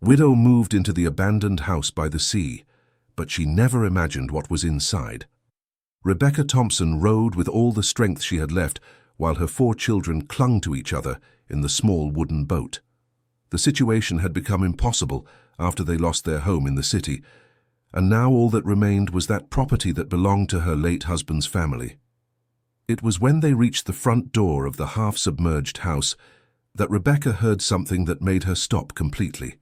Widow moved into the abandoned house by the sea, but she never imagined what was inside. Rebecca Thompson rowed with all the strength she had left while her 4 children clung to each other in the small wooden boat. The situation had become impossible after they lost their home in the city, and now all that remained was that property that belonged to her late husband's family. It was when they reached the front door of the half-submerged house that Rebecca heard something that made her stop completely.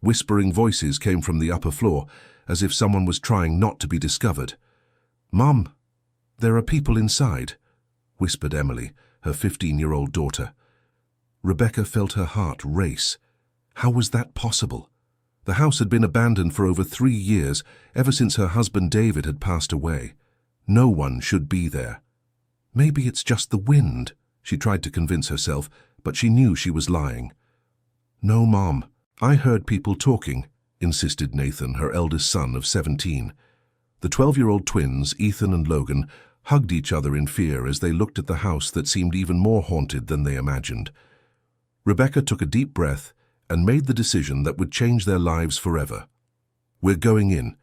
Whispering voices came from the upper floor, as if someone was trying not to be discovered. "Mum, there are people inside," whispered Emily, her 15-year-old daughter. Rebecca felt her heart race. How was that possible? The house had been abandoned for over 3 years, ever since her husband David had passed away. No one should be there. "Maybe it's just the wind," she tried to convince herself, but she knew she was lying. "No, Mom, I heard people talking," insisted Nathan, her eldest son of 17. The 12-year-old twins, Ethan and Logan, hugged each other in fear as they looked at the house that seemed even more haunted than they imagined. Rebecca took a deep breath and made the decision that would change their lives forever. "We're going in.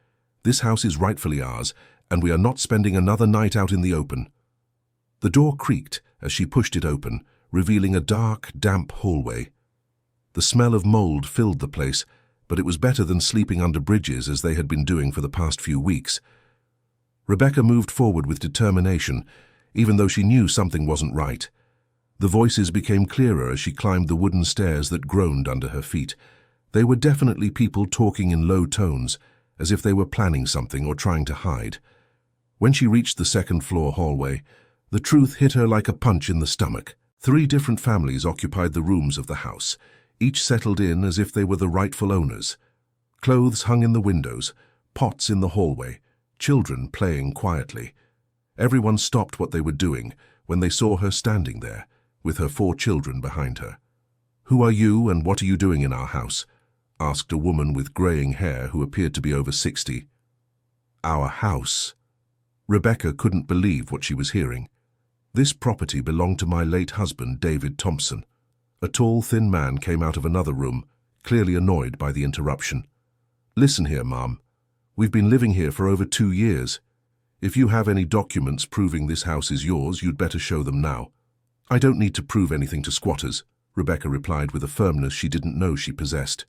This house is rightfully ours, and we are not spending another night out in the open." The door creaked as she pushed it open, revealing a dark, damp hallway. The smell of mold filled the place, but it was better than sleeping under bridges as they had been doing for the past few weeks. Rebecca moved forward with determination, even though she knew something wasn't right. The voices became clearer as she climbed the wooden stairs that groaned under her feet. They were definitely people talking in low tones, as if they were planning something or trying to hide. When she reached the second-floor hallway, the truth hit her like a punch in the stomach. 3 different families occupied the rooms of the house, each settled in as if they were the rightful owners. Clothes hung in the windows, pots in the hallway, children playing quietly. Everyone stopped what they were doing when they saw her standing there, with her 4 children behind her. "Who are you and what are you doing in our house?" asked a woman with graying hair who appeared to be over 60. "Our house?" Rebecca couldn't believe what she was hearing. "This property belonged to my late husband, David Thompson." A tall, thin man came out of another room, clearly annoyed by the interruption. "Listen here, Mom. We've been living here for over 2 years. If you have any documents proving this house is yours, you'd better show them now." "I don't need to prove anything to squatters," Rebecca replied with a firmness she didn't know she possessed.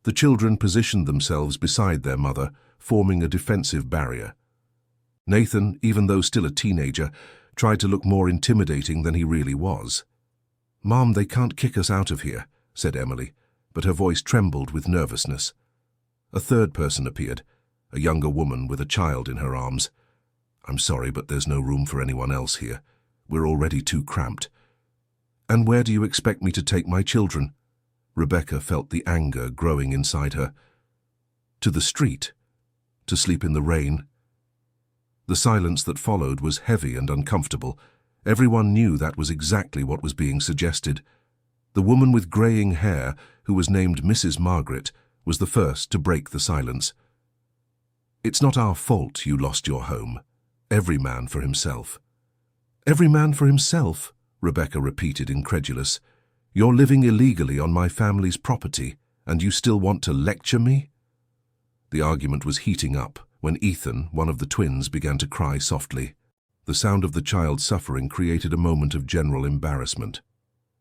The children positioned themselves beside their mother, forming a defensive barrier. Nathan, even though still a teenager, tried to look more intimidating than he really was. "Mom, they can't kick us out of here," said Emily, but her voice trembled with nervousness. A third person appeared, a younger woman with a child in her arms. "I'm sorry, but there's no room for anyone else here. We're already too cramped." "And where do you expect me to take my children?" Rebecca felt the anger growing inside her. "To the street? To sleep in the rain?" The silence that followed was heavy and uncomfortable. Everyone knew that was exactly what was being suggested. The woman with graying hair, who was named Mrs. Margaret, was the first to break the silence. "It's not our fault you lost your home. Every man for himself." "Every man for himself?" Rebecca repeated, incredulous. "You're living illegally on my family's property, and you still want to lecture me?" The argument was heating up when Ethan, one of the twins, began to cry softly. The sound of the child suffering created a moment of general embarrassment.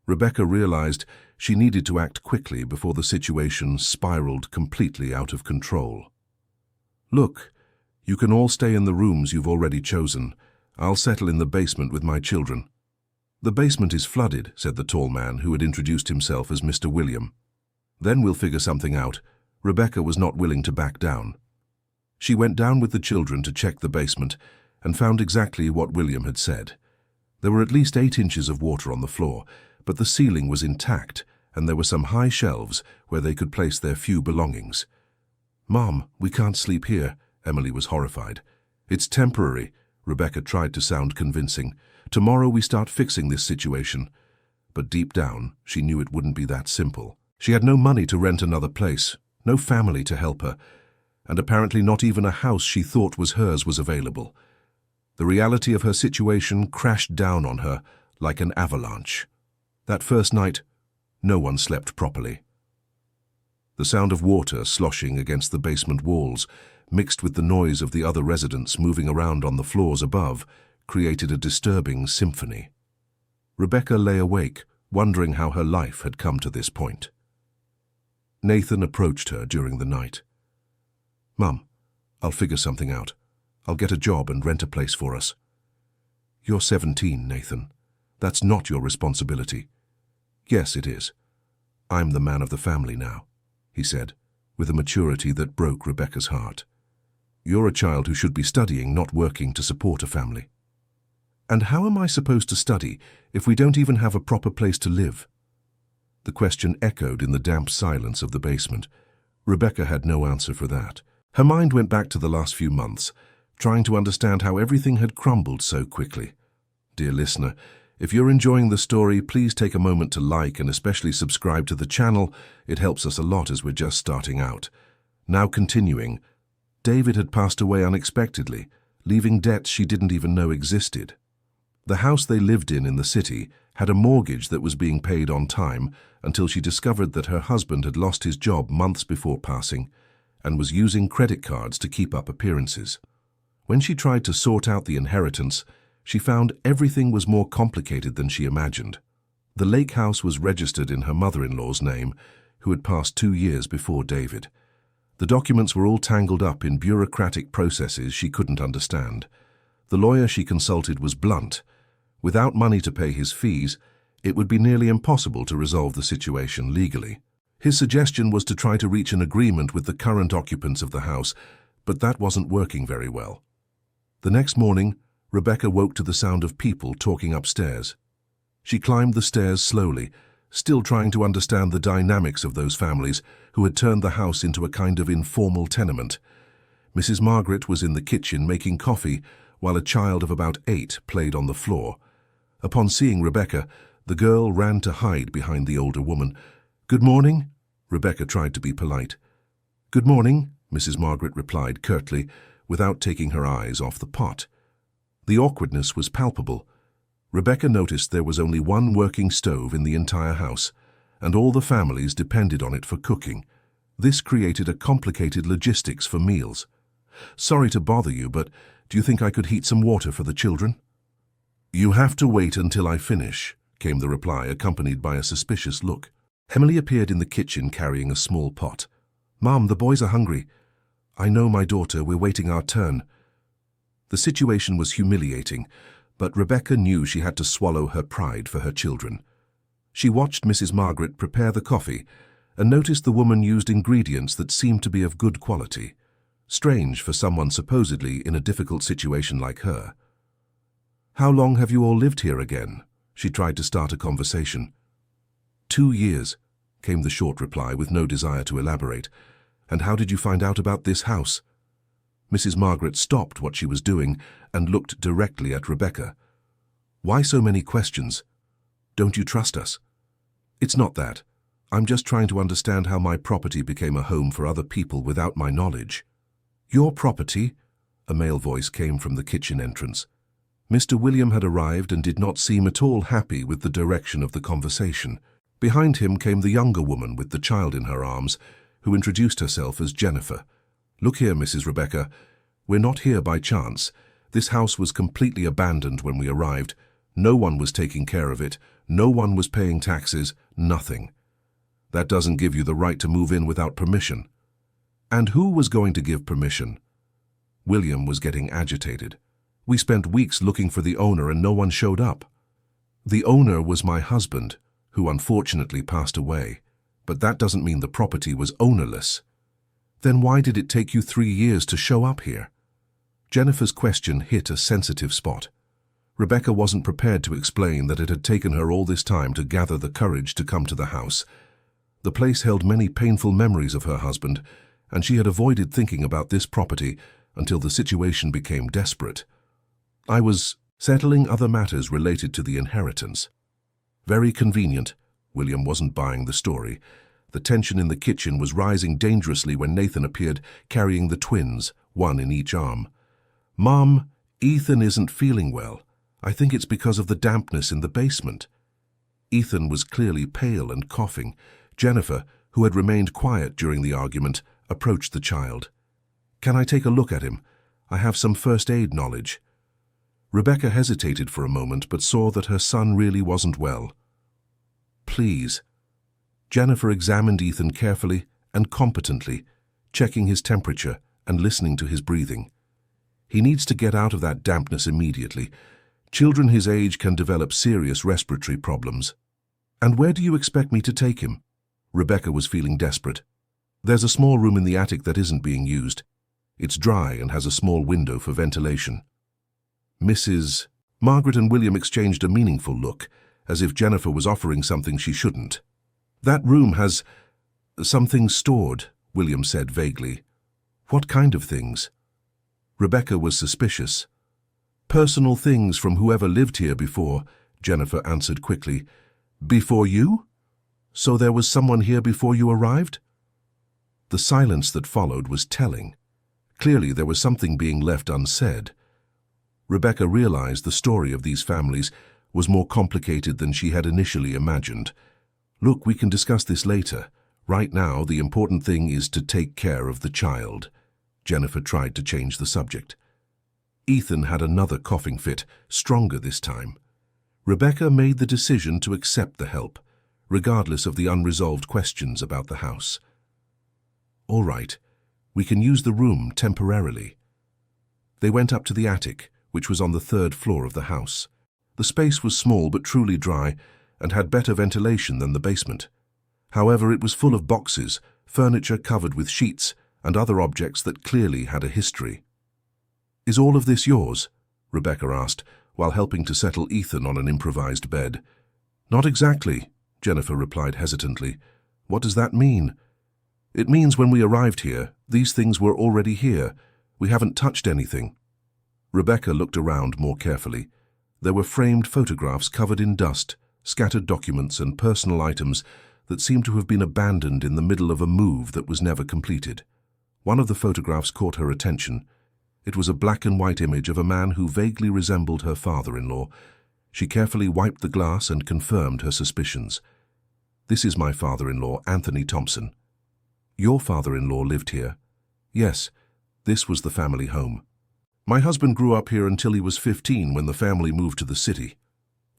Rebecca realized she needed to act quickly before the situation spiraled completely out of control. "Look, you can all stay in the rooms you've already chosen. I'll settle in the basement with my children." "The basement is flooded," said the tall man who had introduced himself as Mr. William. "Then we'll figure something out." Rebecca was not willing to back down. She went down with the children to check the basement and found exactly what William had said. There were at least 8 inches of water on the floor, but the ceiling was intact and there were some high shelves where they could place their few belongings. "Mom, we can't sleep here," Emily was horrified. "It's temporary," Rebecca tried to sound convincing. "Tomorrow we start fixing this situation." But deep down, she knew it wouldn't be that simple. She had no money to rent another place, no family to help her, and apparently not even a house she thought was hers was available. The reality of her situation crashed down on her like an avalanche. That first night, no one slept properly. The sound of water sloshing against the basement walls, mixed with the noise of the other residents moving around on the floors above, created a disturbing symphony. Rebecca lay awake, wondering how her life had come to this point. Nathan approached her during the night. "Mum, I'll figure something out. I'll get a job and rent a place for us." "You're 17, Nathan. That's not your responsibility." "Yes, it is. I'm the man of the family now," he said, with a maturity that broke Rebecca's heart. "You're a child who should be studying, not working to support a family." "And how am I supposed to study if we don't even have a proper place to live?" The question echoed in the damp silence of the basement. Rebecca had no answer for that. Her mind went back to the last few months, trying to understand how everything had crumbled so quickly. Dear listener, if you're enjoying the story, please take a moment to like and especially subscribe to the channel. It helps us a lot as we're just starting out. Now continuing, David had passed away unexpectedly, leaving debts she didn't even know existed. The house they lived in the city had a mortgage that was being paid on time until she discovered that her husband had lost his job months before passing and was using credit cards to keep up appearances. When she tried to sort out the inheritance, she found everything was more complicated than she imagined. The lake house was registered in her mother-in-law's name, who had passed 2 years before David. The documents were all tangled up in bureaucratic processes she couldn't understand. The lawyer she consulted was blunt. Without money to pay his fees, it would be nearly impossible to resolve the situation legally. His suggestion was to try to reach an agreement with the current occupants of the house, but that wasn't working very well. The next morning, Rebecca woke to the sound of people talking upstairs. She climbed the stairs slowly, still trying to understand the dynamics of those families who had turned the house into a kind of informal tenement. Mrs. Margaret was in the kitchen making coffee, while a child of about 8 played on the floor. Upon seeing Rebecca, the girl ran to hide behind the older woman. "Good morning?" Rebecca tried to be polite. "Good morning," Mrs. Margaret replied curtly, without taking her eyes off the pot. The awkwardness was palpable. Rebecca noticed there was only one working stove in the entire house, and all the families depended on it for cooking. This created a complicated logistics for meals. "Sorry to bother you, but do you think I could heat some water for the children?" "You have to wait until I finish," came the reply, accompanied by a suspicious look. Emily appeared in the kitchen carrying a small pot. "Mom, the boys are hungry." "I know, my daughter, we're waiting our turn." The situation was humiliating, but Rebecca knew she had to swallow her pride for her children. She watched Mrs. Margaret prepare the coffee and noticed the woman used ingredients that seemed to be of good quality. Strange for someone supposedly in a difficult situation like her. "How long have you all lived here again?" She tried to start a conversation. 2 years, came the short reply with no desire to elaborate. "And how did you find out about this house?" Mrs. Margaret stopped what she was doing and looked directly at Rebecca. "Why so many questions? Don't you trust us?" "It's not that. I'm just trying to understand how my property became a home for other people without my knowledge." "Your property?" A male voice came from the kitchen entrance. Mr. William had arrived and did not seem at all happy with the direction of the conversation. Behind him came the younger woman with the child in her arms, who introduced herself as Jennifer. "Look here, Mrs. Rebecca. We're not here by chance. This house was completely abandoned when we arrived. No one was taking care of it. No one was paying taxes. Nothing. That doesn't give you the right to move in without permission." "And who was going to give permission?" William was getting agitated. "We spent weeks looking for the owner and no one showed up." "The owner was my husband, who unfortunately passed away. But that doesn't mean the property was ownerless." "Then why did it take you 3 years to show up here?" Jennifer's question hit a sensitive spot. Rebecca wasn't prepared to explain that it had taken her all this time to gather the courage to come to the house. The place held many painful memories of her husband, and she had avoided thinking about this property until the situation became desperate. "I was settling other matters related to the inheritance." Very convenient. William wasn't buying the story. The tension in the kitchen was rising dangerously when Nathan appeared, carrying the twins, one in each arm. "Mom, Ethan isn't feeling well. I think it's because of the dampness in the basement." Ethan was clearly pale and coughing. Jennifer, who had remained quiet during the argument, approached the child. "Can I take a look at him? I have some first aid knowledge." Rebecca hesitated for a moment but saw that her son really wasn't well. "Please." Jennifer examined Ethan carefully and competently, checking his temperature and listening to his breathing. "He needs to get out of that dampness immediately. Children his age can develop serious respiratory problems." "And where do you expect me to take him?" Rebecca was feeling desperate. "There's a small room in the attic that isn't being used. It's dry and has a small window for ventilation." Margaret and William exchanged a meaningful look, as if Jennifer was offering something she shouldn't. "That room has some things stored," William said vaguely. "What kind of things?" Rebecca was suspicious. "Personal things from whoever lived here before," Jennifer answered quickly. "Before you? So there was someone here before you arrived?" The silence that followed was telling. Clearly there was something being left unsaid. Rebecca realized the story of these families was more complicated than she had initially imagined. "Look, we can discuss this later. Right now, the important thing is to take care of the child." Jennifer tried to change the subject. Ethan had another coughing fit, stronger this time. Rebecca made the decision to accept the help, regardless of the unresolved questions about the house. "All right, we can use the room temporarily." They went up to the attic, which was on the 3rd floor of the house. The space was small but truly dry and had better ventilation than the basement. However, it was full of boxes, furniture covered with sheets, and other objects that clearly had a history. "Is all of this yours?" Rebecca asked, while helping to settle Ethan on an improvised bed. "Not exactly," Jennifer replied hesitantly. "What does that mean?" "It means when we arrived here, these things were already here. We haven't touched anything." Rebecca looked around more carefully. There were framed photographs covered in dust, scattered documents and personal items that seemed to have been abandoned in the middle of a move that was never completed. One of the photographs caught her attention. It was a black and white image of a man who vaguely resembled her father-in-law. She carefully wiped the glass and confirmed her suspicions. "This is my father-in-law, Anthony Thompson." "Your father-in-law lived here?" "Yes, this was the family home. My husband grew up here until he was 15 when the family moved to the city."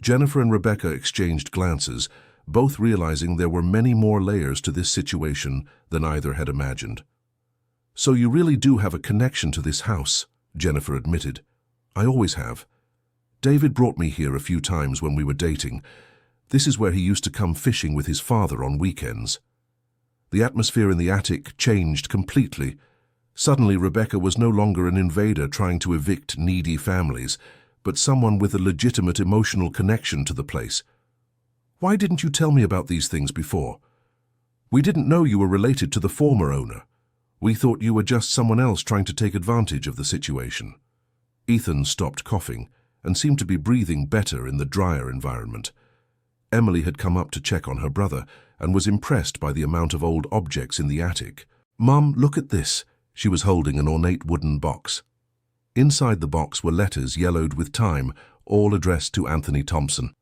Jennifer and Rebecca exchanged glances, both realizing there were many more layers to this situation than either had imagined. "So you really do have a connection to this house," Jennifer admitted. "I always have. David brought me here a few times when we were dating. This is where he used to come fishing with his father on weekends." The atmosphere in the attic changed completely. Suddenly, Rebecca was no longer an invader trying to evict needy families, but someone with a legitimate emotional connection to the place. "Why didn't you tell me about these things before?" "We didn't know you were related to the former owner. We thought you were just someone else trying to take advantage of the situation." Ethan stopped coughing and seemed to be breathing better in the drier environment. Emily had come up to check on her brother and was impressed by the amount of old objects in the attic. "Mum, look at this." She was holding an ornate wooden box. Inside the box were letters yellowed with time, all addressed to Anthony Thompson.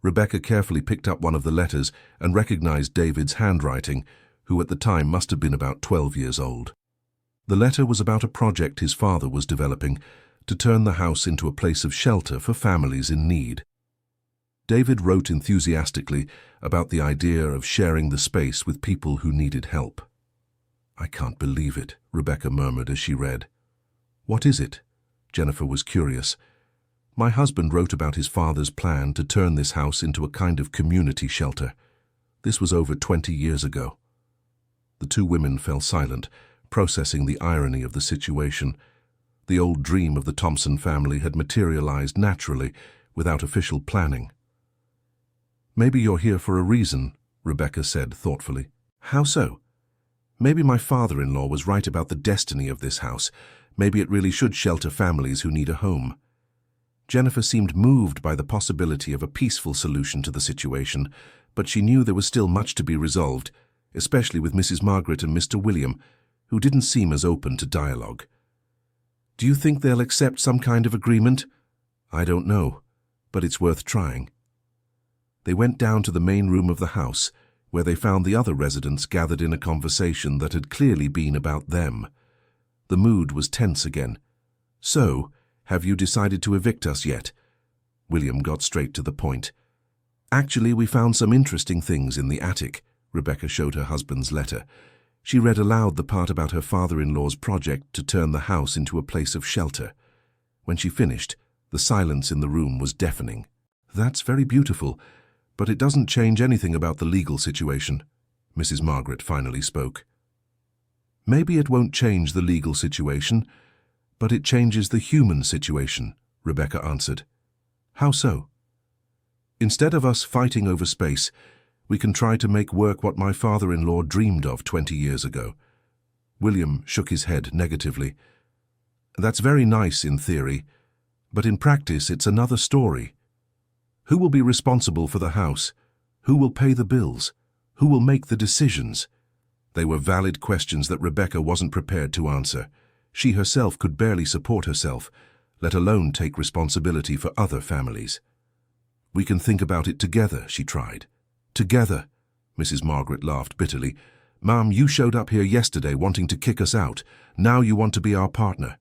Rebecca carefully picked up one of the letters and recognized David's handwriting, who at the time must have been about 12 years old. The letter was about a project his father was developing to turn the house into a place of shelter for families in need. David wrote enthusiastically about the idea of sharing the space with people who needed help. "I can't believe it," Rebecca murmured as she read. "What is it?" Jennifer was curious. "My husband wrote about his father's plan to turn this house into a kind of community shelter. This was over 20 years ago." The two women fell silent, processing the irony of the situation. The old dream of the Thompson family had materialized naturally, without official planning. "Maybe you're here for a reason," Rebecca said thoughtfully. "How so?" "Maybe my father-in-law was right about the destiny of this house. Maybe it really should shelter families who need a home." Jennifer seemed moved by the possibility of a peaceful solution to the situation, but she knew there was still much to be resolved, especially with Mrs. Margaret and Mr. William, who didn't seem as open to dialogue. "Do you think they'll accept some kind of agreement?" "I don't know, but it's worth trying." They went down to the main room of the house, where they found the other residents gathered in a conversation that had clearly been about them. The mood was tense again. "So, have you decided to evict us yet?" William got straight to the point. "Actually, we found some interesting things in the attic." Rebecca showed her husband's letter. She read aloud the part about her father-in-law's project to turn the house into a place of shelter. When she finished, the silence in the room was deafening. "That's very beautiful, but it doesn't change anything about the legal situation," Mrs. Margaret finally spoke. "Maybe it won't change the legal situation, but it changes the human situation," Rebecca answered. "How so?" "Instead of us fighting over space, we can try to make work what my father-in-law dreamed of 20 years ago." William shook his head negatively. "That's very nice in theory, but in practice it's another story. Who will be responsible for the house? Who will pay the bills? Who will make the decisions?" They were valid questions that Rebecca wasn't prepared to answer. She herself could barely support herself, let alone take responsibility for other families. "We can think about it together," she tried. "Together," Mrs. Margaret laughed bitterly. "Mom, you showed up here yesterday wanting to kick us out. Now you want to be our partner."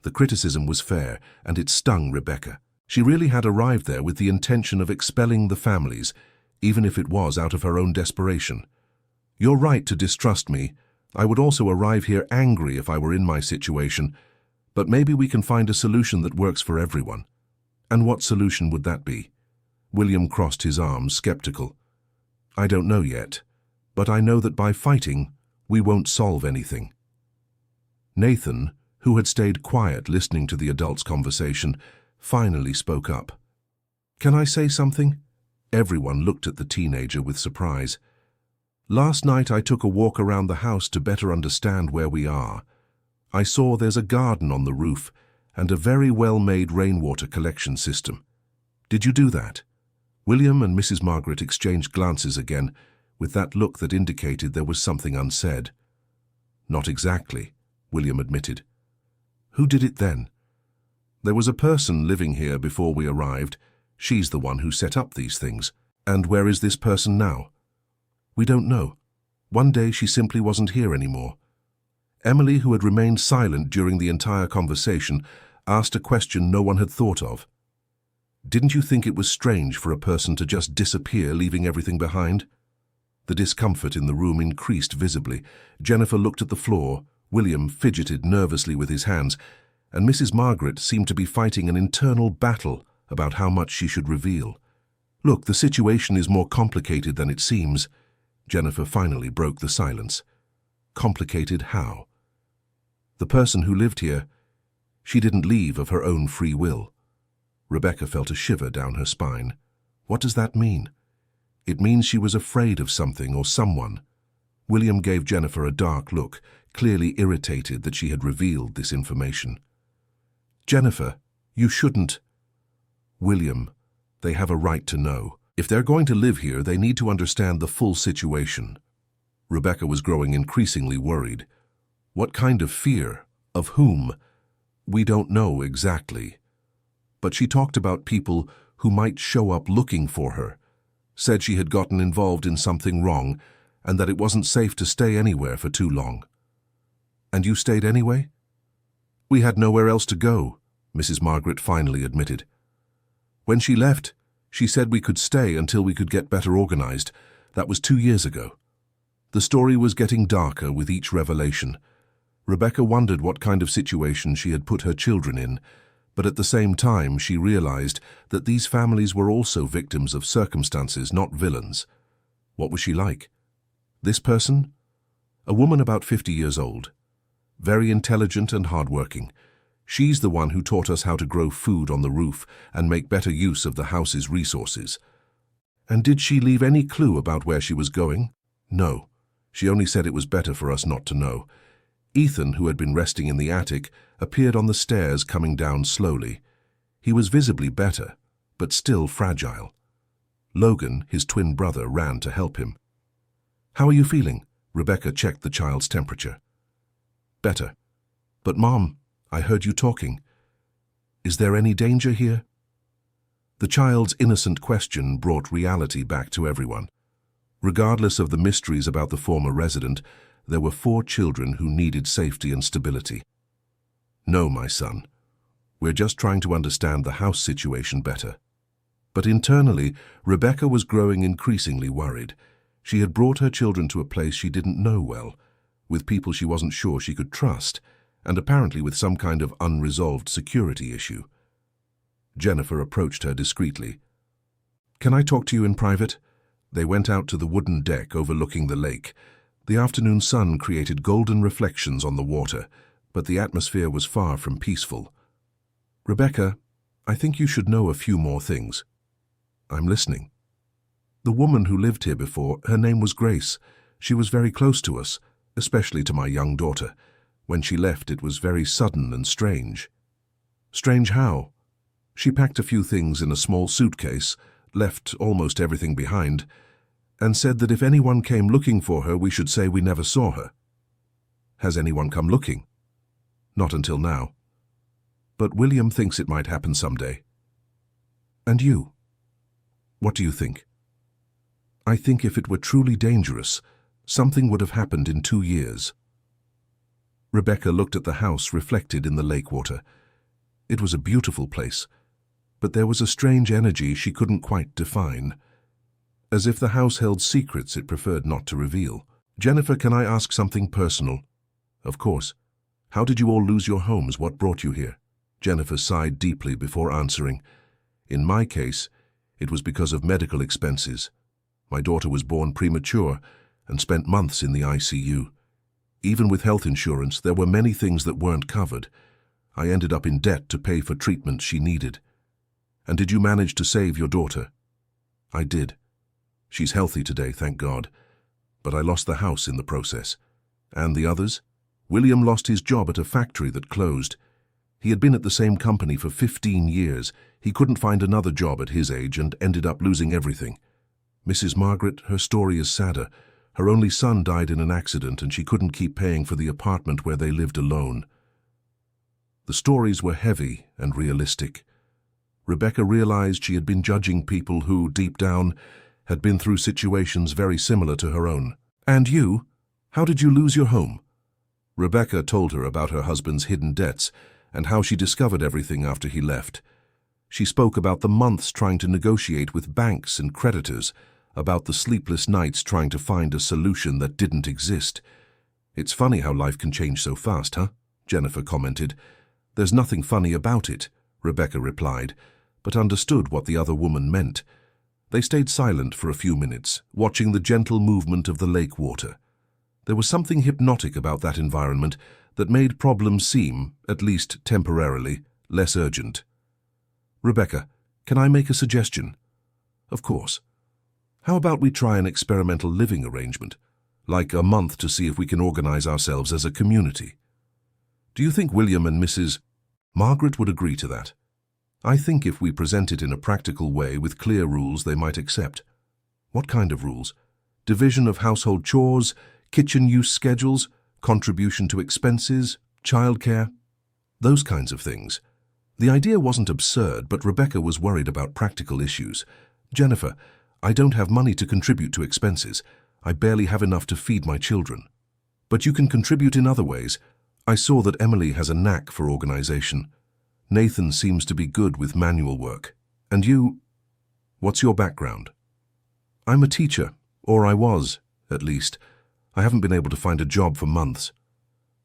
The criticism was fair, and it stung Rebecca. She really had arrived there with the intention of expelling the families, even if it was out of her own desperation. "You're right to distrust me. I would also arrive here angry if I were in my situation, but maybe we can find a solution that works for everyone." "And what solution would that be?" William crossed his arms, skeptical. "I don't know yet, but I know that by fighting, we won't solve anything." Nathan, who had stayed quiet listening to the adults' conversation, finally spoke up. "Can I say something?" Everyone looked at the teenager with surprise. "Last night I took a walk around the house to better understand where we are. I saw there's a garden on the roof and a very well-made rainwater collection system. Did you do that?" William and Mrs. Margaret exchanged glances again, with that look that indicated there was something unsaid. "Not exactly," William admitted. "Who did it then?" "There was a person living here before we arrived. She's the one who set up these things." "And where is this person now?" "We don't know. One day she simply wasn't here anymore." Emily, who had remained silent during the entire conversation, asked a question no one had thought of. "Didn't you think it was strange for a person to just disappear, leaving everything behind?" The discomfort in the room increased visibly. Jennifer looked at the floor, William fidgeted nervously with his hands, and Mrs. Margaret seemed to be fighting an internal battle about how much she should reveal. "Look, the situation is more complicated than it seems." Jennifer finally broke the silence. "Complicated how?" "The person who lived here, she didn't leave of her own free will." Rebecca felt a shiver down her spine. "What does that mean?" "It means she was afraid of something or someone." William gave Jennifer a dark look, clearly irritated that she had revealed this information. "Jennifer, you shouldn't." "William, they have a right to know. If they're going to live here, they need to understand the full situation." Rebecca was growing increasingly worried. "What kind of fear? Of whom?" "We don't know exactly. But she talked about people who might show up looking for her, said she had gotten involved in something wrong, and that it wasn't safe to stay anywhere for too long." "And you stayed anyway?" "We had nowhere else to go," Mrs. Margaret finally admitted. "When she left, she said we could stay until we could get better organized. That was 2 years ago." The story was getting darker with each revelation. Rebecca wondered what kind of situation she had put her children in, but at the same time she realized that these families were also victims of circumstances, not villains. What was she like? This person? A woman about 50 years old. Very intelligent and hardworking. She's the one who taught us how to grow food on the roof and make better use of the house's resources. And did she leave any clue about where she was going? No. She only said it was better for us not to know. Ethan, who had been resting in the attic, appeared on the stairs coming down slowly. He was visibly better, but still fragile. Logan, his twin brother, ran to help him. "How are you feeling?" Rebecca checked the child's temperature. "Better. But Mom, I heard you talking. Is there any danger here?" The child's innocent question brought reality back to everyone. Regardless of the mysteries about the former resident, there were 4 children who needed safety and stability. No, my son. We're just trying to understand the house situation better. But internally, Rebecca was growing increasingly worried. She had brought her children to a place she didn't know well, with people she wasn't sure she could trust, and apparently with some kind of unresolved security issue. Jennifer approached her discreetly. "Can I talk to you in private?" They went out to the wooden deck overlooking the lake. The afternoon sun created golden reflections on the water, but the atmosphere was far from peaceful. "Rebecca, I think you should know a few more things." "I'm listening." "The woman who lived here before, her name was Grace. She was very close to us, especially to my young daughter. When she left, it was very sudden and strange." "Strange how?" "She packed a few things in a small suitcase, left almost everything behind, and said that if anyone came looking for her, we should say we never saw her." "Has anyone come looking?" "Not until now. But William thinks it might happen someday." "And you? What do you think?" "I think if it were truly dangerous, something would have happened in 2 years." Rebecca looked at the house reflected in the lake water. It was a beautiful place, but there was a strange energy she couldn't quite define. As if the house held secrets it preferred not to reveal. "Jennifer, can I ask something personal?" "Of course. How did you all lose your homes? What brought you here?" Jennifer sighed deeply before answering. "In my case, it was because of medical expenses. My daughter was born premature and spent months in the ICU. Even with health insurance, there were many things that weren't covered. I ended up in debt to pay for treatment she needed." "And did you manage to save your daughter?" "I did. She's healthy today, thank God. But I lost the house in the process." "And the others?" "William lost his job at a factory that closed. He had been at the same company for 15 years. He couldn't find another job at his age and ended up losing everything. Mrs. Margaret, her story is sadder. Her only son died in an accident and she couldn't keep paying for the apartment where they lived alone." The stories were heavy and realistic. Rebecca realized she had been judging people who, deep down, had been through situations very similar to her own. "And you? How did you lose your home?" Rebecca told her about her husband's hidden debts and how she discovered everything after he left. She spoke about the months trying to negotiate with banks and creditors, about the sleepless nights trying to find a solution that didn't exist. "It's funny how life can change so fast, huh?" Jennifer commented. "There's nothing funny about it," Rebecca replied, but understood what the other woman meant. They stayed silent for a few minutes, watching the gentle movement of the lake water. There was something hypnotic about that environment that made problems seem, at least temporarily, less urgent. "Rebecca, can I make a suggestion?" "Of course." "How about we try an experimental living arrangement, like a month to see if we can organize ourselves as a community?" "Do you think William and Mrs. Margaret would agree to that?" "I think if we present it in a practical way with clear rules they might accept." "What kind of rules?" "Division of household chores, kitchen use schedules, contribution to expenses, childcare, those kinds of things." The idea wasn't absurd, but Rebecca was worried about practical issues. "Jennifer, I don't have money to contribute to expenses. I barely have enough to feed my children." "But you can contribute in other ways. I saw that Emily has a knack for organization. Nathan seems to be good with manual work. And you, what's your background?" "I'm a teacher, or I was, at least. I haven't been able to find a job for months."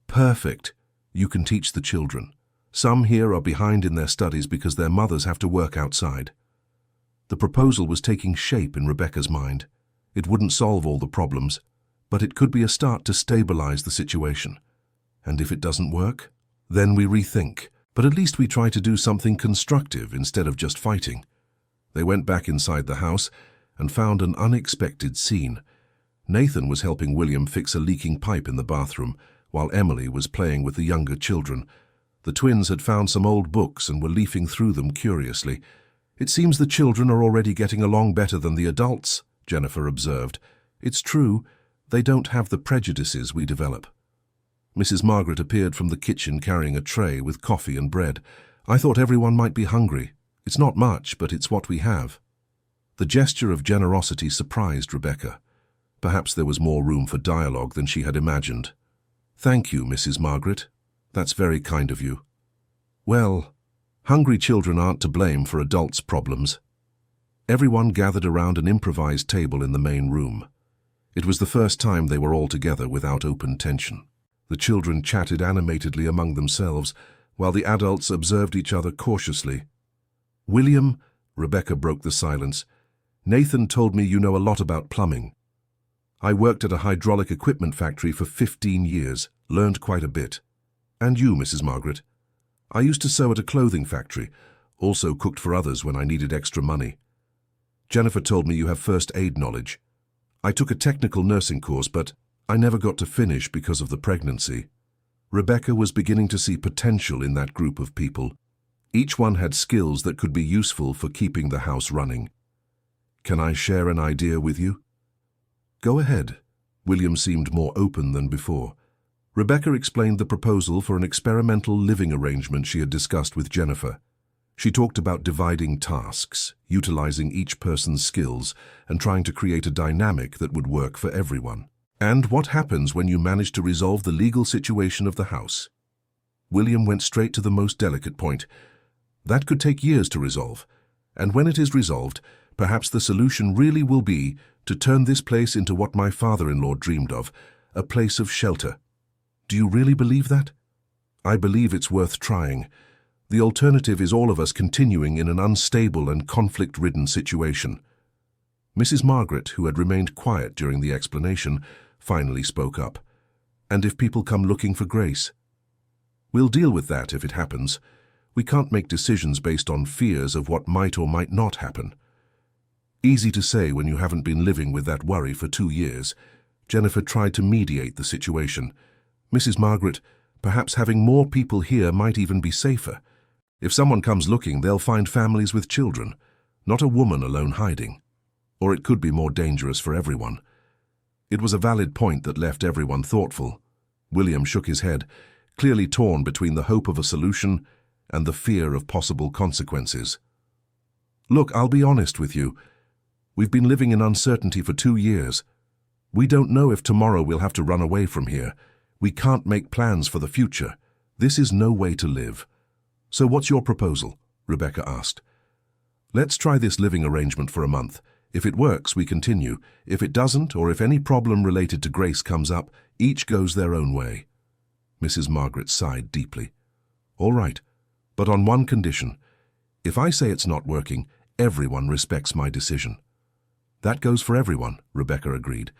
"Perfect. You can teach the children. Some here are behind in their studies because their mothers have to work outside." The proposal was taking shape in Rebecca's mind. It wouldn't solve all the problems, but it could be a start to stabilize the situation. And if it doesn't work, then we rethink. But at least we try to do something constructive instead of just fighting. They went back inside the house and found an unexpected scene. Nathan was helping William fix a leaking pipe in the bathroom, while Emily was playing with the younger children. The twins had found some old books and were leafing through them curiously. "It seems the children are already getting along better than the adults," Jennifer observed. "It's true, they don't have the prejudices we develop." Mrs. Margaret appeared from the kitchen carrying a tray with coffee and bread. "I thought everyone might be hungry. It's not much, but it's what we have." The gesture of generosity surprised Rebecca. Perhaps there was more room for dialogue than she had imagined. "Thank you, Mrs. Margaret. That's very kind of you." "Well, hungry children aren't to blame for adults' problems." Everyone gathered around an improvised table in the main room. It was the first time they were all together without open tension. The children chatted animatedly among themselves, while the adults observed each other cautiously. "William," Rebecca broke the silence, "Nathan told me you know a lot about plumbing." "I worked at a hydraulic equipment factory for 15 years, learned quite a bit." "And you, Mrs. Margaret?" "I used to sew at a clothing factory, also cooked for others when I needed extra money." "Jennifer told me you have first aid knowledge." "I took a technical nursing course, but I never got to finish because of the pregnancy." Rebecca was beginning to see potential in that group of people. Each one had skills that could be useful for keeping the house running. "Can I share an idea with you?" "Go ahead." William seemed more open than before. Rebecca explained the proposal for an experimental living arrangement she had discussed with Jennifer. She talked about dividing tasks, utilizing each person's skills, and trying to create a dynamic that would work for everyone. "And what happens when you manage to resolve the legal situation of the house?" William went straight to the most delicate point. "That could take years to resolve, and when it is resolved, perhaps the solution really will be to turn this place into what my father-in-law dreamed of, a place of shelter." "Do you really believe that?" "I believe it's worth trying. The alternative is all of us continuing in an unstable and conflict-ridden situation." Mrs. Margaret, who had remained quiet during the explanation, finally spoke up. "And if people come looking for Grace?" "We'll deal with that if it happens. We can't make decisions based on fears of what might or might not happen." "Easy to say when you haven't been living with that worry for 2 years. Jennifer tried to mediate the situation. "Mrs. Margaret, perhaps having more people here might even be safer. If someone comes looking, they'll find families with children, not a woman alone hiding. Or it could be more dangerous for everyone." It was a valid point that left everyone thoughtful. William shook his head, clearly torn between the hope of a solution and the fear of possible consequences. "Look, I'll be honest with you. We've been living in uncertainty for 2 years. We don't know if tomorrow we'll have to run away from here. We can't make plans for the future. This is no way to live." "So what's your proposal?" Rebecca asked. "Let's try this living arrangement for a month. If it works, we continue. If it doesn't, or if any problem related to Grace comes up, each goes their own way." Mrs. Margaret sighed deeply. "All right, but on one condition. If I say it's not working, everyone respects my decision." "That goes for everyone," Rebecca agreed.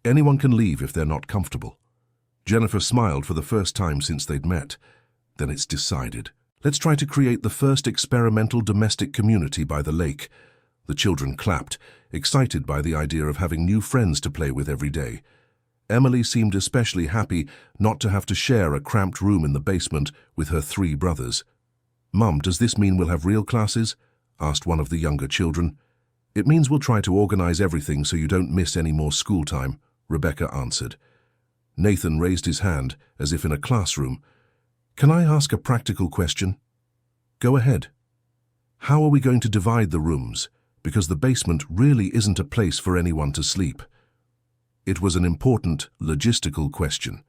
"Anyone can leave if they're not comfortable." Jennifer smiled for the first time since they'd met. "Then it's decided. Let's try to create the first experimental domestic community by the lake." The children clapped, excited by the idea of having new friends to play with every day. Emily seemed especially happy not to have to share a cramped room in the basement with her 3 brothers. "Mum, does this mean we'll have real classes?" asked one of the younger children. "It means we'll try to organize everything so you don't miss any more school time," Rebecca answered. Nathan raised his hand, as if in a classroom. "Can I ask a practical question?" "Go ahead." "How are we going to divide the rooms? Because the basement really isn't a place for anyone to sleep." It was an important, logistical question.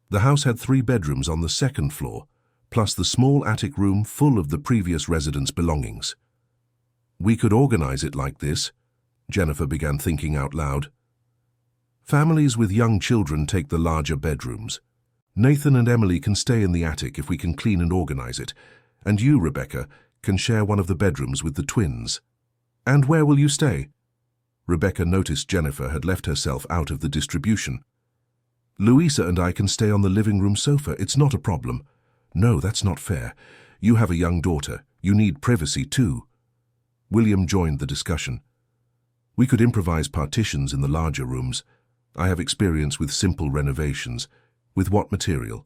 The house had 3 bedrooms on the 2nd floor, plus the small attic room full of the previous residents' belongings. "We could organize it like this," Jennifer began thinking out loud. "Families with young children take the larger bedrooms. Nathan and Emily can stay in the attic if we can clean and organize it, and you, Rebecca, can share one of the bedrooms with the twins." "And where will you stay?" Rebecca noticed Jennifer had left herself out of the distribution. "Louisa and I can stay on the living room sofa. It's not a problem." "No, that's not fair. You have a young daughter. You need privacy too." William joined the discussion. "We could improvise partitions in the larger rooms. I have experience with simple renovations." "With what material?"